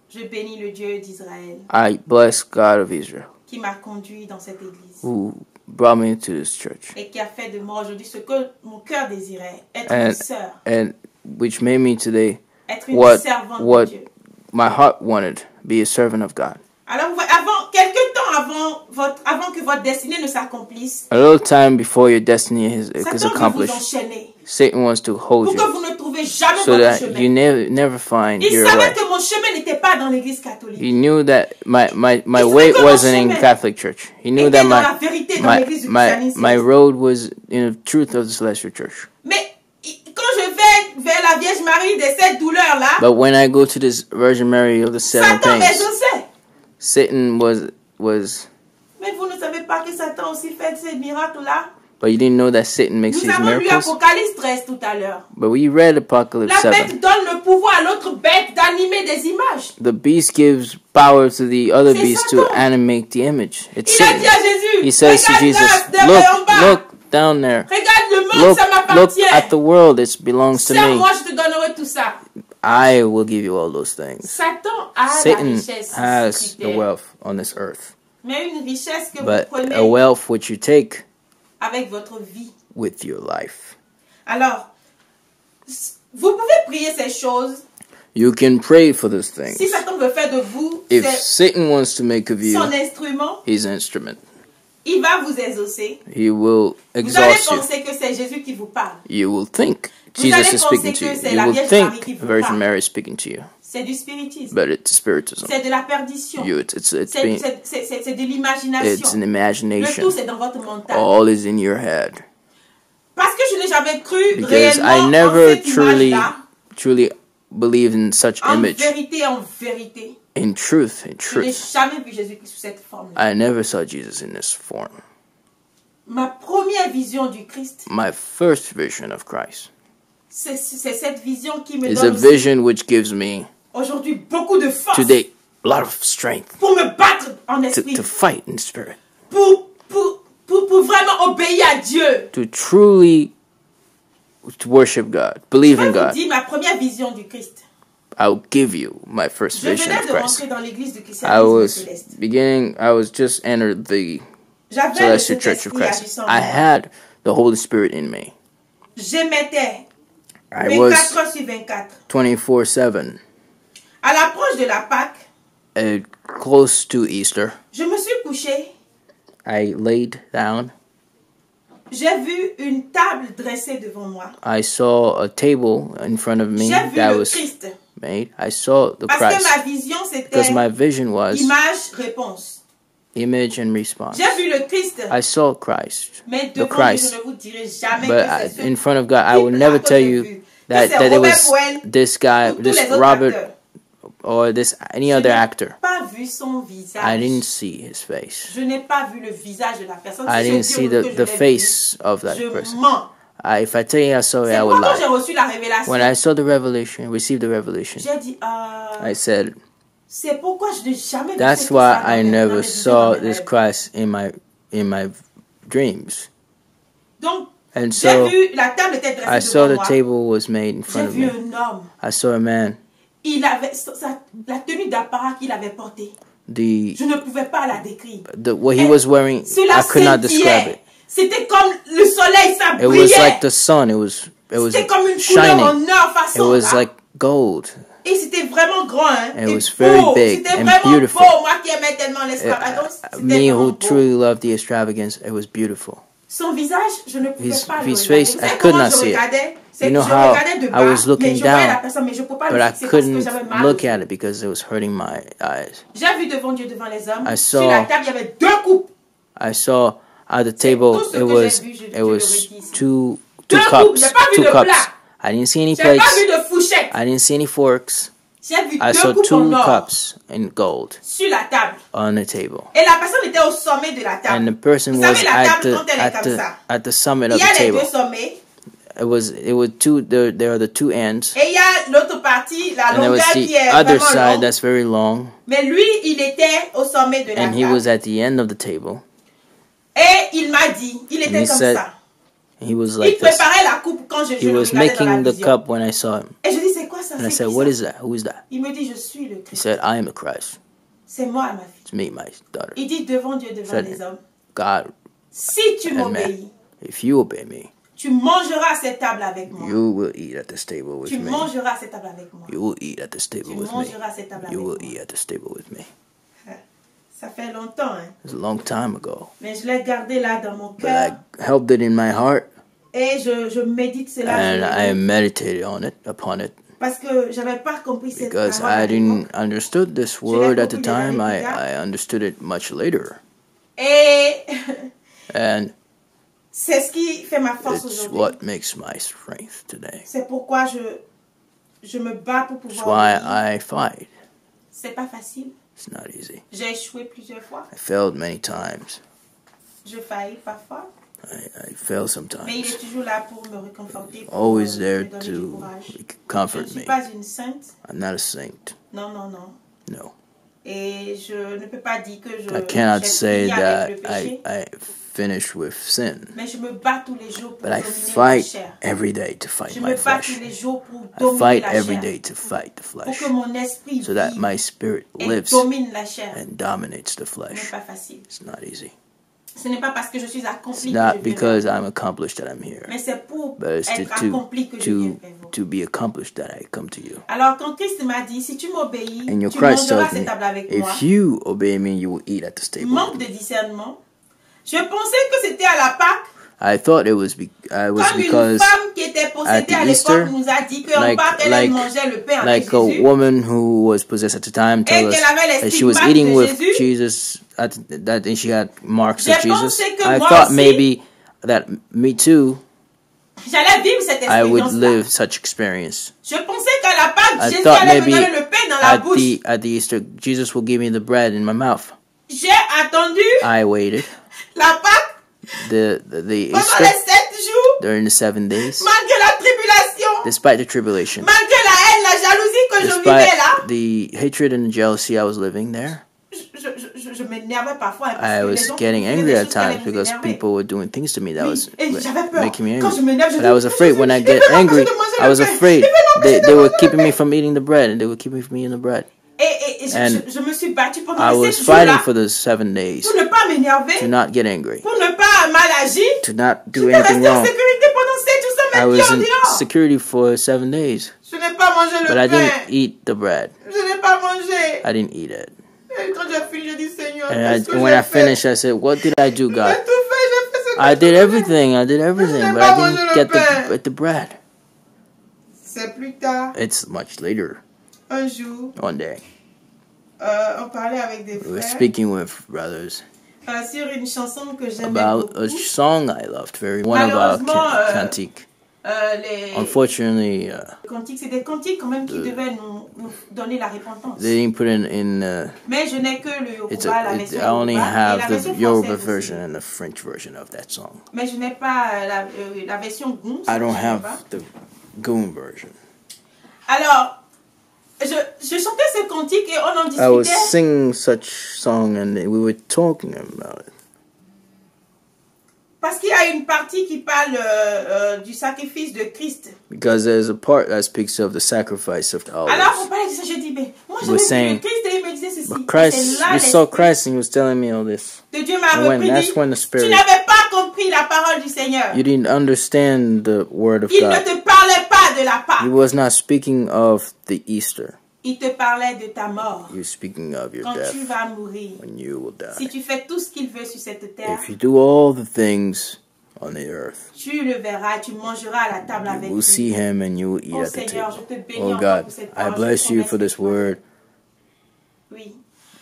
Je bénis le Dieu d'Israël I bless God of Israel, qui m'a conduit dans cette église who brought me to this church, et qui a fait de moi aujourd'hui ce que mon cœur désirait, être une sœur, and which made me today être une what servante de what Dieu. my heart wanted, be a servant of God. Alors, quelque temps avant que votre destinée ne s'accomplisse, A little time before your destiny is Satan veut vous accomplished, enchaîner Satan wants to hold pour que you vous ne trouviez jamais so votre that chemin. you never find Il your savait way. que mon chemin n'était pas dans l'église catholique. He knew that my savait way que mon wasn't in chemin Catholic Church. He knew était that dans la vérité, dans l'église du christianisme my céleste. road was in the truth of the celestial church. Mais quand je vais vers la Vierge Marie de cette douleur-là, But when I go to this Virgin Mary of the seven Satan pains, m'exauçait. Satan was. Mais vous ne savez pas que Satan aussi fait ces miracles-là. But you didn't know that Satan makes Nous these avons lu miracles. Apocalypse 13 tout à l'heure. But we read Apocalypse La 7. bête donne le pouvoir à l'autre bête d'animer des images. The beast gives power to the other C'est beast Satan. to animate the image. It's Il a dit Satan. à Jésus, He says to regarde Jesus, là, derrière en bas. look down there. Regarde le monde, Look ça m'appartient. at the world. It belongs to me. Serre-moi, je te donnerai tout ça. I will give you all those things. Satan a la Satan richesse has sur the terre. wealth on this earth. Mais une richesse que But vous prenez a wealth which you take avec votre vie. with your life. Alors, vous pouvez prier ces choses. You can pray for these things. Si Satan veut faire de vous If Satan wants to make of you son instrument, his instrument, il va vous exaucer. he will Vous allez exhaust you. penser que c'est Jésus qui vous parle. You will think Vous Jesus allez is speaking penser to que you. c'est You la will Vierge Marie qui think vous Virgin parle. Mary is speaking to you. C'est du spiritisme. But it's spiritism. C'est de la perdition. It's C'est de l'imagination. it's an Le imagination. tout, c'est dans votre mental. All is in your head. Parce que je n'ai jamais cru Because réellement I en never cette image-là. truly believed in such En image. vérité, In truth, je n'ai jamais vu Jésus sous cette forme-là. I never saw Jesus in this form. Ma première vision du Christ, my first vision of Christ, c'est cette vision qui me is a donne vision which gives me aujourd'hui beaucoup de force today a lot of strength pour me battre en esprit, to fight in spirit, pour vraiment obéir à Dieu. to truly to worship God, believe in Je vais vous God. dire ma première vision du Christ. I'll give you my first Je vision venais of de Christ. rentrer dans l'église du I christianisme was céleste. I was just entered the J'avais le Celestial Church of Saint-Esprit Christ. agissant en I moi. had the Holy Spirit in me. J'émettais I 24 was heures sur 24. 24/7. À l'approche de la Pâque, Close to Easter, je me suis couchée. I laid down. J'ai vu une table dressée devant moi. I saw a table in front of me J'ai vu that le was Christ. made. I saw the Parce que Christ ma vision, because c'était my vision was image-réponse. image and response. J'ai vu le Christ. I saw Christ, Mais the devant Dieu, Christ. je ne vous dirai jamais But que c'est in front of God, I will never tell you that it was this guy, this Robert, or this any other actor. Pas vu son visage. I didn't see his face. Je n'ai pas vu le visage de la personne. I Si je didn't dis see que je the l'ai face of that vu, person. je mens. If I tell you I saw it, C'est I would pourquoi j'ai lie. reçu la révélation. When I saw the revelation, received the revelation, J'ai dit, I said, c'est pourquoi je n'ai jamais vu that's ce why Christ dans I mes- dans never mes saw visions, dans mes this rêves. Christ in my dreams. Donc, And j'ai so vu, la table était I dressée saw devant the moi. table was made in J'ai front of vu me. un homme. I saw a man. Il avait la tenue d'apparat qu'il avait portée. The Je ne pouvais pas la décrire. what he was wearing, Cela I could not describe scintillait. it. C'était comme le soleil, ça It was brillait. like the sun. It was C'était comme une couleur en shining. or It façon was là. like gold. Et c'était vraiment grand, hein. It Et was very beau. big C'était and vraiment beautiful. beau. Moi qui aimais tellement l'extravagance, c'était Me vraiment who beau. truly loved the extravagance, it was beautiful. Son visage, je ne pouvais pas le his regarder. face, Vous I savez could comment not je see it. regardais? C'est You que know je how regardais de I bas, was looking mais je voyais la down, personne, mais je ne pouvais pas but le I fixer parce que couldn't j'avais mal. look at it because it was hurting my eyes. J'ai vu devant Dieu, devant les hommes, I sur saw- la table, il y avait deux coupes. I saw at the table tout ce it que was j'ai vu, je it le was redis ici. two Deux cups, coupes, j'ai pas vu two de cups. plat. I didn't see any J'ai pas vu plates. de fourchette. I didn't see any forks. J'ai vu I deux saw coupes two en or cups in gold sur la table. on the table. Et la personne était au sommet de la table. And the person Vous was savez, la table, quand elle est comme ça, at the summit il of y a the les table. deux sommets. It was two there are the two ends, Et il y a l'autre partie, la and there was longueur the qui est other vraiment side longue. that's very long, Mais lui, il était au sommet de la and he table. was at the end of the table. Et il m'a dit, il était he comme said- ça. He was Il like this. préparait la coupe quand je He le was regardais dans la making the vision. cup when I saw him, Et je dis, c'est quoi ça? and I C'est said, qui "What ça? is that? Who is that?" Il me dit, je suis le He Christ. said, "I am the Christ. C'est moi, ma fille. It's me, my daughter." Il dit devant Dieu, devant Said- les hommes, God, si tu and m'obéis, man, if you obey me, tu mangeras à cette table avec moi. you will eat at this table with Tu me. mangeras à cette table avec moi. You will eat at this table Tu with me. mangeras à cette table You avec will moi. eat at this table with me. Ça fait longtemps, hein. It was a long time ago, Mais je l'ai gardé là dans mon but cœur. I held it in my heart, Et je médite cela. and sur I le- meditated upon it, Parce que j'avais pas compris cette because parole à I l'époque. didn't understood this word at the time. I understood it much later, Et and c'est ce qui fait ma force it's aujourd'hui. what makes my strength today. C'est pourquoi je me bats pour That's pouvoir why obéir. I fight. C'est pas facile. It's not easy. J'ai échoué plusieurs fois. I failed many times. Je faillis parfois. I fail Mais il est sometimes. toujours là pour me réconforter. Pour Always me there donner du to courage. Je comfort ne suis me. pas une sainte. I'm not a saint. Non, non, non. No. Et je ne peux pas dire que I cannot j'ai say fini that avec le péché. I finish with sin. Mais je me bats tous les jours pour But I dominer la fight chair. every day to fight Je my me bats flesh. tous les jours pour I dominer fight la every chair. day to fight the Pour flesh, que mon esprit so that vive my spirit et lives domine la chair. and dominates the Ce n'est flesh. pas facile. It's not easy. Ce n'est pas parce que je suis It's accompli que not je viens because vers vous. I'm accomplished that I'm here, Mais c'est pour but it's être accompli que je viens vers vous. to be accomplished that I come to you. Alors quand Christ m'a dit, si tu m'obéis, And your tu Christ mangeras tells cette me, table avec moi. if you obey me, you will eat at this table. Manque de discernement. Je pensais que c'était à la Pâque. I thought it was Comme une because femme qui était at possédée the à Easter, l'époque nous a dit qu'en like- Pâques, elle like- mangeait le pain like avec a Jésus. woman who was possessed at the time told us qu'elle avait les that she was stigmates eating de with Jésus. Jesus, that and she had marks J'ai of Jesus. pensé que I moi thought aussi, maybe that me too, J'allais vivre cette I would expérience-là. live such experience. Je pensais qu'à la Pâque, I Jésus thought allait me maybe donner le pain dans la at bouche. the Easter, Jesus will give me the bread in my mouth. J'ai attendu I waited. la Pâque. the Pendant Easter, les 7 jours, during the 7 days, malgré la tribulation, despite the tribulation, malgré la haine, la jalousie que je vivais despite là, the hatred and jealousy I was living there, je m'énervais parfois. I was getting angry at times because people were doing things to me that was making me angry. But I was afraid when I get angry, I was afraid they were keeping me from eating the bread, and they were keeping me from eating the bread. And je me suis battue pendant I les was 7 fighting jours-là for those 7 days pour ne pas m'énerver, to not get angry, pour ne pas mal agir. to not do J'étais anything restée en wrong. sécurité pendant 7 jours sans I mettre pied was en in dehors. security for 7 days, Je n'ai pas mangé le but I pain. didn't eat the bread. Je n'ai pas mangé. I didn't eat it. Et quand j'ai fini, j'ai dit Seigneur, And qu'est-ce que when j'ai I fait? finished, I said, "What did I do, J'ai God? tout fait, j'ai fait ce que I je did pouvais. everything, but I didn't get the bread." C'est plus tard, It's much later, un jour, one day. on parlait avec des We were frères speaking with brothers sur une chanson que j'aimais about beaucoup. a song I loved very, one of our Malheureusement, cantiques. Les Unfortunately, cantiques, c'est des cantiques quand même qui devaient nous donner la repentance. they didn't put in Mais je n'ai que le it's Yoruba, la a, version I only Yoruba, et have la the version Yoruba française version aussi. and the French version of that song. Mais je n'ai pas la version Goum. I don't je have sais pas. the Goon version. Alors, je chantais ce cantique et on en I was discutait. singing such song and we were talking about it. Parce qu'il y a une partie qui parle du sacrifice de Christ. Because there's a part that speaks of the sacrifice of the Alors, on olives. parlait de ça, je dis, mais moi He was j'avais vu saying, le Christ et il me disait ceci. But C'est Christ, là we saw l'esprit Christ and he was telling me all this. de Dieu m'a And repris. that's when the Tu Spirit, n'avais pas compris la parole du Seigneur. you didn't understand the word of Il ne God. te parlait pas de la He Pâque. was not speaking of the Easter. Il te parlait de ta mort. He was speaking of your Quand tu death, vas mourir. when you will Si die. tu fais tout ce qu'il veut sur cette terre, If you do all the things on the earth, tu le verras, tu mangeras à la table you avec will see lui. him and you will eat Oh at the Seigneur, table. je te bénis Oh encore God, pour cette I parole. bless you for this word. Oui.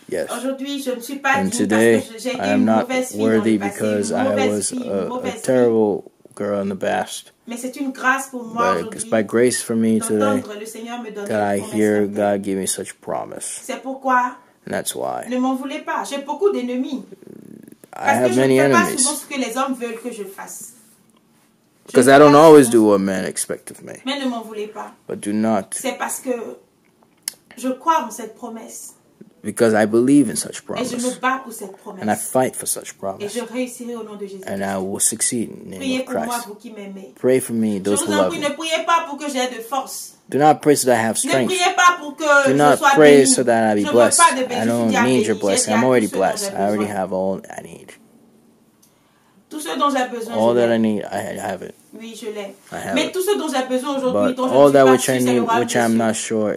Yes. Aujourd'hui, je ne suis pas And digne today, parce que j'ai été I am une not mauvaise fille worthy dans le passé, because une I mauvaise was fille, une a mauvaise fille. terrible girl in the past. Mais c'est une grâce pour moi But aujourd'hui it's by grace for me today d'entendre le Seigneur me donner that I une promesse hear comme telle. God give me such promise. C'est pourquoi And that's why ne m'en voulez pas. J'ai beaucoup d'ennemis. I Parce que have je many ne fais pas enemies. souvent ce que les hommes veulent que je fasse. Because I don't always do what men expect of me. Mais ne m'en voulez pas. But do not, C'est parce que je crois en cette promesse. because I believe in such Et je me promise. bats pour cette And I promesse. fight for such Et promise. je réussirai au nom de Jésus. And I will succeed in the name Priez of pour moi, Christ. vous qui m'aimez. Pray for me, Je those who vous en love prie, me. ne priez pas pour que j'aie de force. Do not pray so that I have Ne strength. priez pas pour que Do je not sois pray béni. so that I be Je ne veux blessed. pas de I béni, je don't suis déjà need béni. your J'ai blessing. déjà I'm already tout ce dont blessed. j'ai I already besoin. have all I need. Tout ce dont j'ai besoin, All je that I l'ai. need, I have it. Oui, je l'ai. I have Mais it. tout ce dont j'ai besoin aujourd'hui, But dont je all ne suis that pas which sûre, I c'est le need, royaume which des I'm cieux. not sure,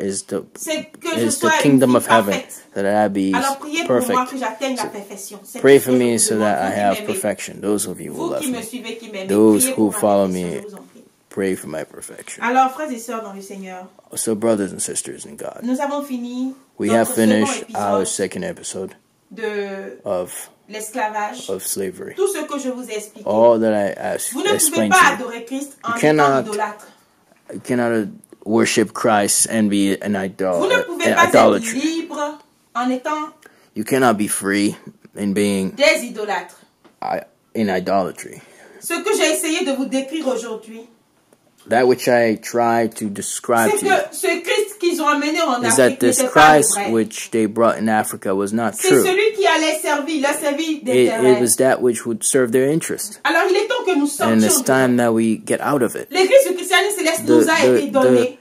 C'est que je is the sois une kingdom vie of heaven, parfaite. that I be Alors priez pour moi perfect. que j'atteigne la perfection. C'est Pray tout ce for que je me vous so demande. that I Vous qui have m'aimez. perfection. Those of you who Vous love qui me me, suivez, qui m'aimez. those Priez who pour ma follow perfection, me, je vous en prie. pray for my perfection. Alors, frères et sœurs dans le Seigneur, So, brothers and sisters in God, nous avons fini we have notre second finished our épisode second episode de of l'esclavage. slavery. Tout ce que je vous ai expliqué. All that I Vous ne pouvez explained pas to you. adorer Christ en You étant cannot idolâtre. You cannot worship Christ and be an Vous ne pouvez pas être idolatry. libre en étant You cannot be free in being des idolâtres. in idolatry. Ce que j'ai essayé de vous décrire aujourd'hui, That which I try to describe c'est to you que ce Christ qu'ils ont amené en is that Afrique this n'était pas le Christ vrai. which they brought in Africa was not C'est true. celui qui allait servir, il a servi It d'intérêt. was that which would serve their interest. Alors il est temps que nous And sortions it's de time that we get out of it. l'Église du christianisme céleste nous a été donnée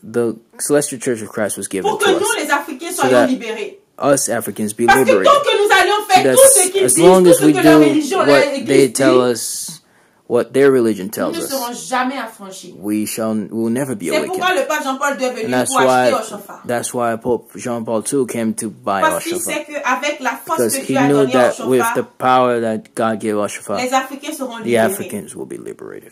The Celestial Church of Christ was given pour to que nous, us. les Africains, So soyons that libérés. us Africans be Parce que liberated. tant que nous allions faire So tout ce qu'ils as disent, long tout as ce we que la do religion, what l'Église they dit, tell us, what their religion nous tells ne us, serons jamais affranchis. we will never be C'est pourquoi awakened. le pape Jean-Paul II est venu And that's pour acheter why Oshofar. Pope Jean Paul II came to buy Parce qu'il Oshofar. sait qu'avec la force Because que he Dieu a knew donnée à that with the Oshofar, power that God gave Oshofar, les Africains seront the libérés. Africans will be liberated.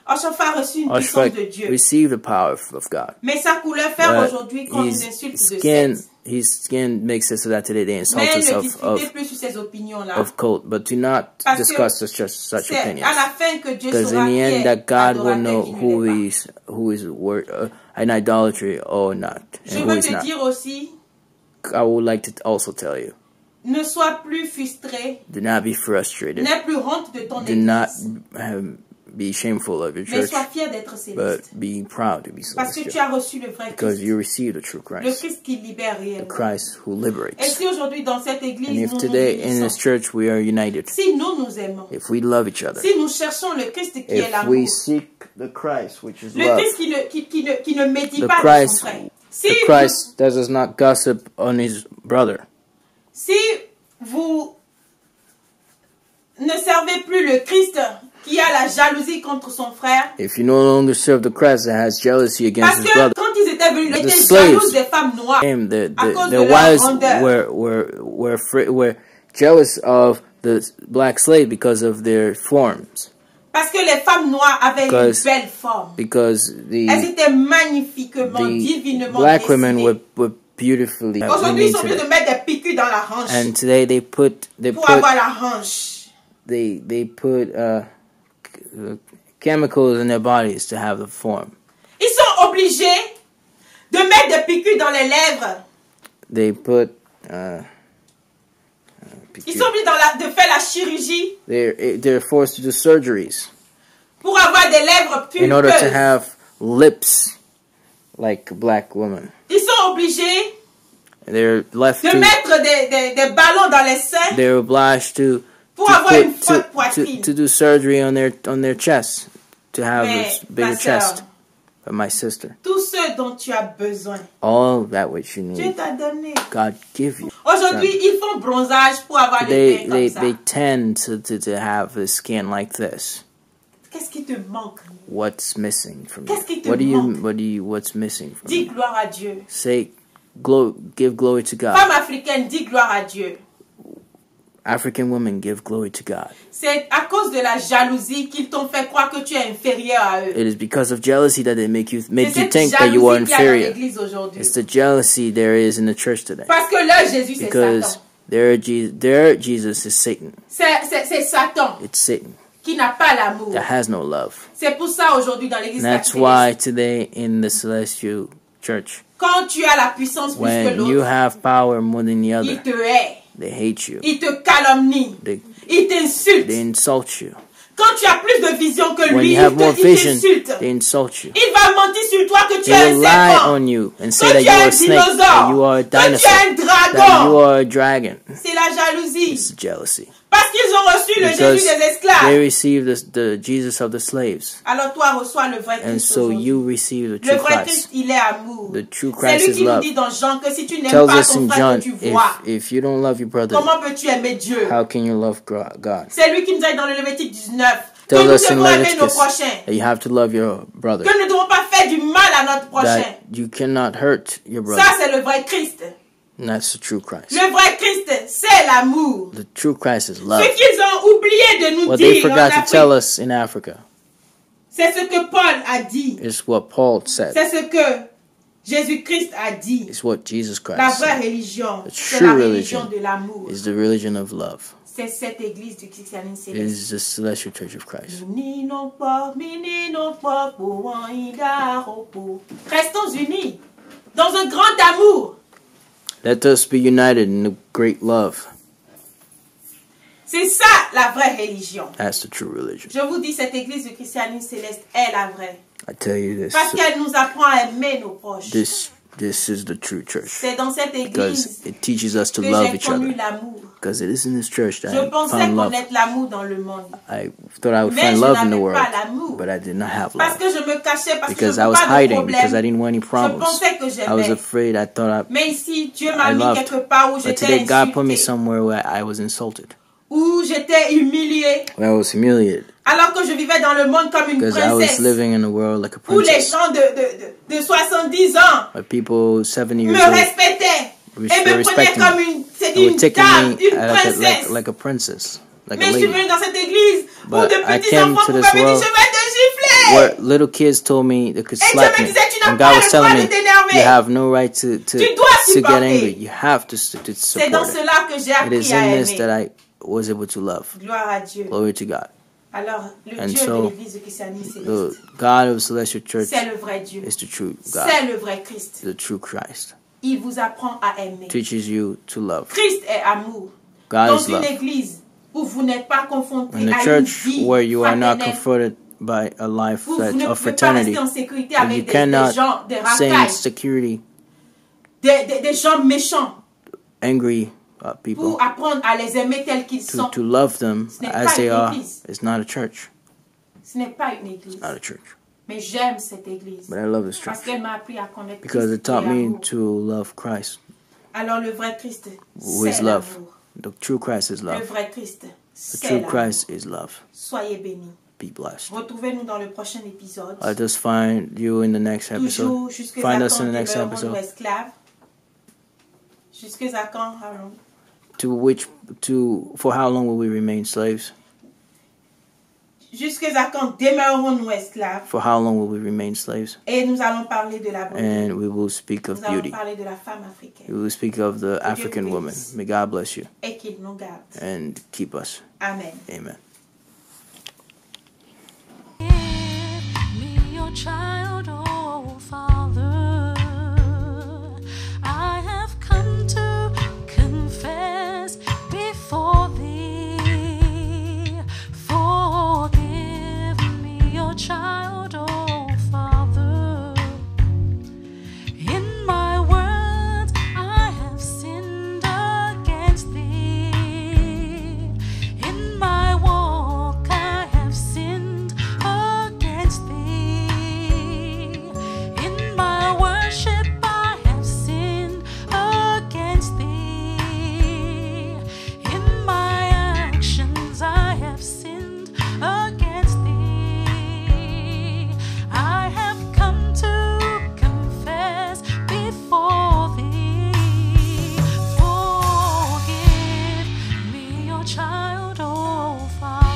Oshofar a reçu une Oshofar puissance de Dieu. received the power of God. Mais sa couleur fait But aujourd'hui comme une insulte de secte. his skin makes it so that today they insult Mais us ne discutez plus sur ces opinions-là. of cult, but do not Parce que discuss such c'est opinions. à la fin que Dieu Because saura in the qui end, est that God will adorateur know et qui ne l'est pas. who is an idolatry or not, Je and who veux is te not. dire aussi, I would like to also tell you, Ne sois plus frustré. Do not be frustrated. N'aie plus honte de ton Do église. not be shameful of your Mais church, sois fier d'être but céleste. be proud to be Parce que tu celestial. as reçu le vrai Because Christ. you receive the true Le Christ. Christ qui libère The réellement. Christ who Et liberates. si aujourd'hui dans cette église, And if nous today nous in this unissons, church we are united, si nous nous aimons, if we love each other, si nous cherchons le Christ qui est if l'amour, we seek the Christ which is le love, Christ qui ne médit the pas de son Christ, frère, si the Christ that does not gossip on his brother, si vous ne servez plus le Christ qui a la jalousie contre son frère, if you no longer serve the Christ that has jealousy against parce his que brother, quand ils étaient venus, ils The étaient slaves, jaloux des femmes noires à cause de their leur wives rondeur. were jealous of the black slave because of their forms, Parce que les femmes noires avaient une Because- belle forme. because Elles étaient magnifiquement, the divinement black women dessinées. were beautifully Aujourd'hui, ils made sont obligés de today. mettre des piqûres dans la hanche And today they put pour avoir la hanche. chemicals in their bodies to have the form. Ils sont obligés de mettre des piqûres dans les lèvres. They put Ils sont obligés de faire la chirurgie they're forced to do surgeries pour avoir des lèvres in order to pulpeuses. have lips like black women. Ils sont obligés They're left de to mettre des ballons dans les seins they're obliged to pour avoir une forte poitrine. to do surgery on their chest to have Mais, a bigger ma chest. sœur, But my sister, tout ce dont tu as besoin, all that which you Dieu need, t'a donné. God give you. Aujourd'hui, ils font bronzage pour avoir les teints comme ça. They tend to have the skin like this. Qu'est-ce qui te manque? What's missing from Qu'est-ce qui te you? manque? What's missing from Dis you? gloire à Dieu. Say, give glory to God. Femme africaine, dis gloire à Dieu. African women, give glory to God. C'est à cause de la jalousie qu'ils t'ont fait croire que tu es inférieur à eux. It is because of jealousy that they made you C'est cette think that you are jalousie qu'il y a dans inferior. l'église aujourd'hui. It's the jealousy there is in the church today. Parce que leur Jésus, c'est Because Satan. their Jesus is Satan. C'est Satan It's Satan qui n'a pas l'amour. that has no love. C'est pour ça aujourd'hui dans l'église And that's catholique, why today in the celestial church, quand tu as la puissance plus que when you l'autre, have power more than the il other, te hait, they hate you. il te calomnie, They il t'insulte. insult you. Quand tu as plus de vision que When lui, you have more il vision, t'insulte. they insult you. Il va mentir sur toi que tu They es un will lie serpent, on you and que say that tu you es are un a snake, that dinosaure, you are a que tu es dinosaur, un that you dragon. are a dragon. C'est la jalousie. It's jealousy. Parce qu'ils ont reçu le Because Jésus des they esclaves. receive the Jesus of the slaves. Alors toi, reçois le vrai And Christ so aujourd'hui. you receive the Le true vrai Christ. Christ, il est amour. The true C'est Christ lui is qui nous love. dit dans Jean que si tu n'aimes Tells pas us ton in frère John, que tu vois, if you don't love your brother, comment peux-tu aimer Dieu? how can you love God? C'est lui qui nous dit dans le Lévitique 19 que Tells nous us in devons aimer nos Leviticus prochains. that you have to love your brother, Que nous ne devons pas faire du mal à notre prochain. that you cannot hurt your brother. Ça, c'est le vrai Christ. And that's the true Christ. Le vrai Christ, c'est l'amour. The true Christ is love. Ce qu'ils ont oublié de nous What they dire en forgot to tell Afrique, us in Africa c'est ce que Paul a dit. is what Paul said. C'est ce que Jésus-Christ a dit. It's what Jesus La Christ vraie said. religion, The c'est true la religion religion de l'amour. is the religion of love. C'est cette église du christianisme It céleste. is the celestial church of Christ. Restons unis dans un grand amour. Let us be united in a great love. C'est ça la vraie religion. That's the true religion. Je vous dis, cette église du christianisme céleste est la vraie. I tell you this. Parce qu'elle nous apprend à aimer nos proches. This is the true church. C'est dans cette Because église it teaches us to que love j'ai each connu other. l'amour. Because it is in this church that Je I pensais found love. connaître l'amour dans le monde. I thought I would Mais find je love in the n'avais world, pas l'amour. but I did not have Parce love. que je me cachais, parce que je Because ne I veux was pas de hiding, because I problème. didn't want any Je problems. pensais que I was j'aimais. afraid. I thought Mais ici, Dieu I m'a mis loved. quelque part où But j'étais today God put me insultée, somewhere where I was insulted. où j'étais humiliée, Where I was humiliated. alors que je vivais dans le monde comme une Because I was princesse. living in the world like a Où les princess. gens de 70 ans Where people 70 me years old respectaient et me prenaient respecting comme me. une, c'est They were une taking dame, me une princesse. like a princess, like Mais a je suis lady. venue dans cette église où But de I petits came enfants to pouvaient this me dire, world je vais te gifler. Where little kids told me they could Et Dieu slap me me. disait, tu n'as And pas God was le telling droit de me, t'énerver. you have no right to Tu dois get supporter. angry. You have to C'est support dans it. cela que j'ai It is appris à in this aimer. that I was able to love. Gloire à Dieu. Glory to God. Alors, le And Dieu so, de l'église du christianisme The céleste, God of Celestial Church c'est le vrai Dieu. is the true God, C'est le vrai Christ. the true Christ. Il vous apprend à aimer. teaches you to love. Christ est amour. God Dans is une love. église où vous n'êtes pas confronté In a à une church vie where you are not fraternelle, confronted by a life où vous ne of pouvez pas rester fraternity, en sécurité and you avec des cannot gens, des stay in racailles, security, des gens méchants, angry pour people, apprendre à les aimer tels qu'ils sont. to love them Ce n'est as pas they une are. église. It's not a church. Ce n'est pas une église. It's not a church. Mais j'aime cette église. But I love this Parce church qu'elle m'a appris à connaître because Christ it taught et me l'amour. to love Christ, Alors le vrai Christ, who is c'est love. l'amour. The true Christ is Le love. vrai Christ, The c'est true l'amour. Christ is love. Soyez bénis. Be blessed. Retrouvez-nous dans le prochain épisode. I'll just find you in the next episode. Toujours jusqu'à Find quand us in the next demeurons-nous episode. esclaves? Jusqu'à quand, Aaron? For how long will we remain slaves? Jusqu'à quand demeurons-nous esclaves? For how long will we remain slaves? Et nous allons parler de la beauté. And we will speak of Nous allons beauty. parler de la femme africaine. We will speak of the Dieu African vous woman. bénisse. May God bless you Et qu'il nous garde. and keep us. Amen. Amen. Give me your child.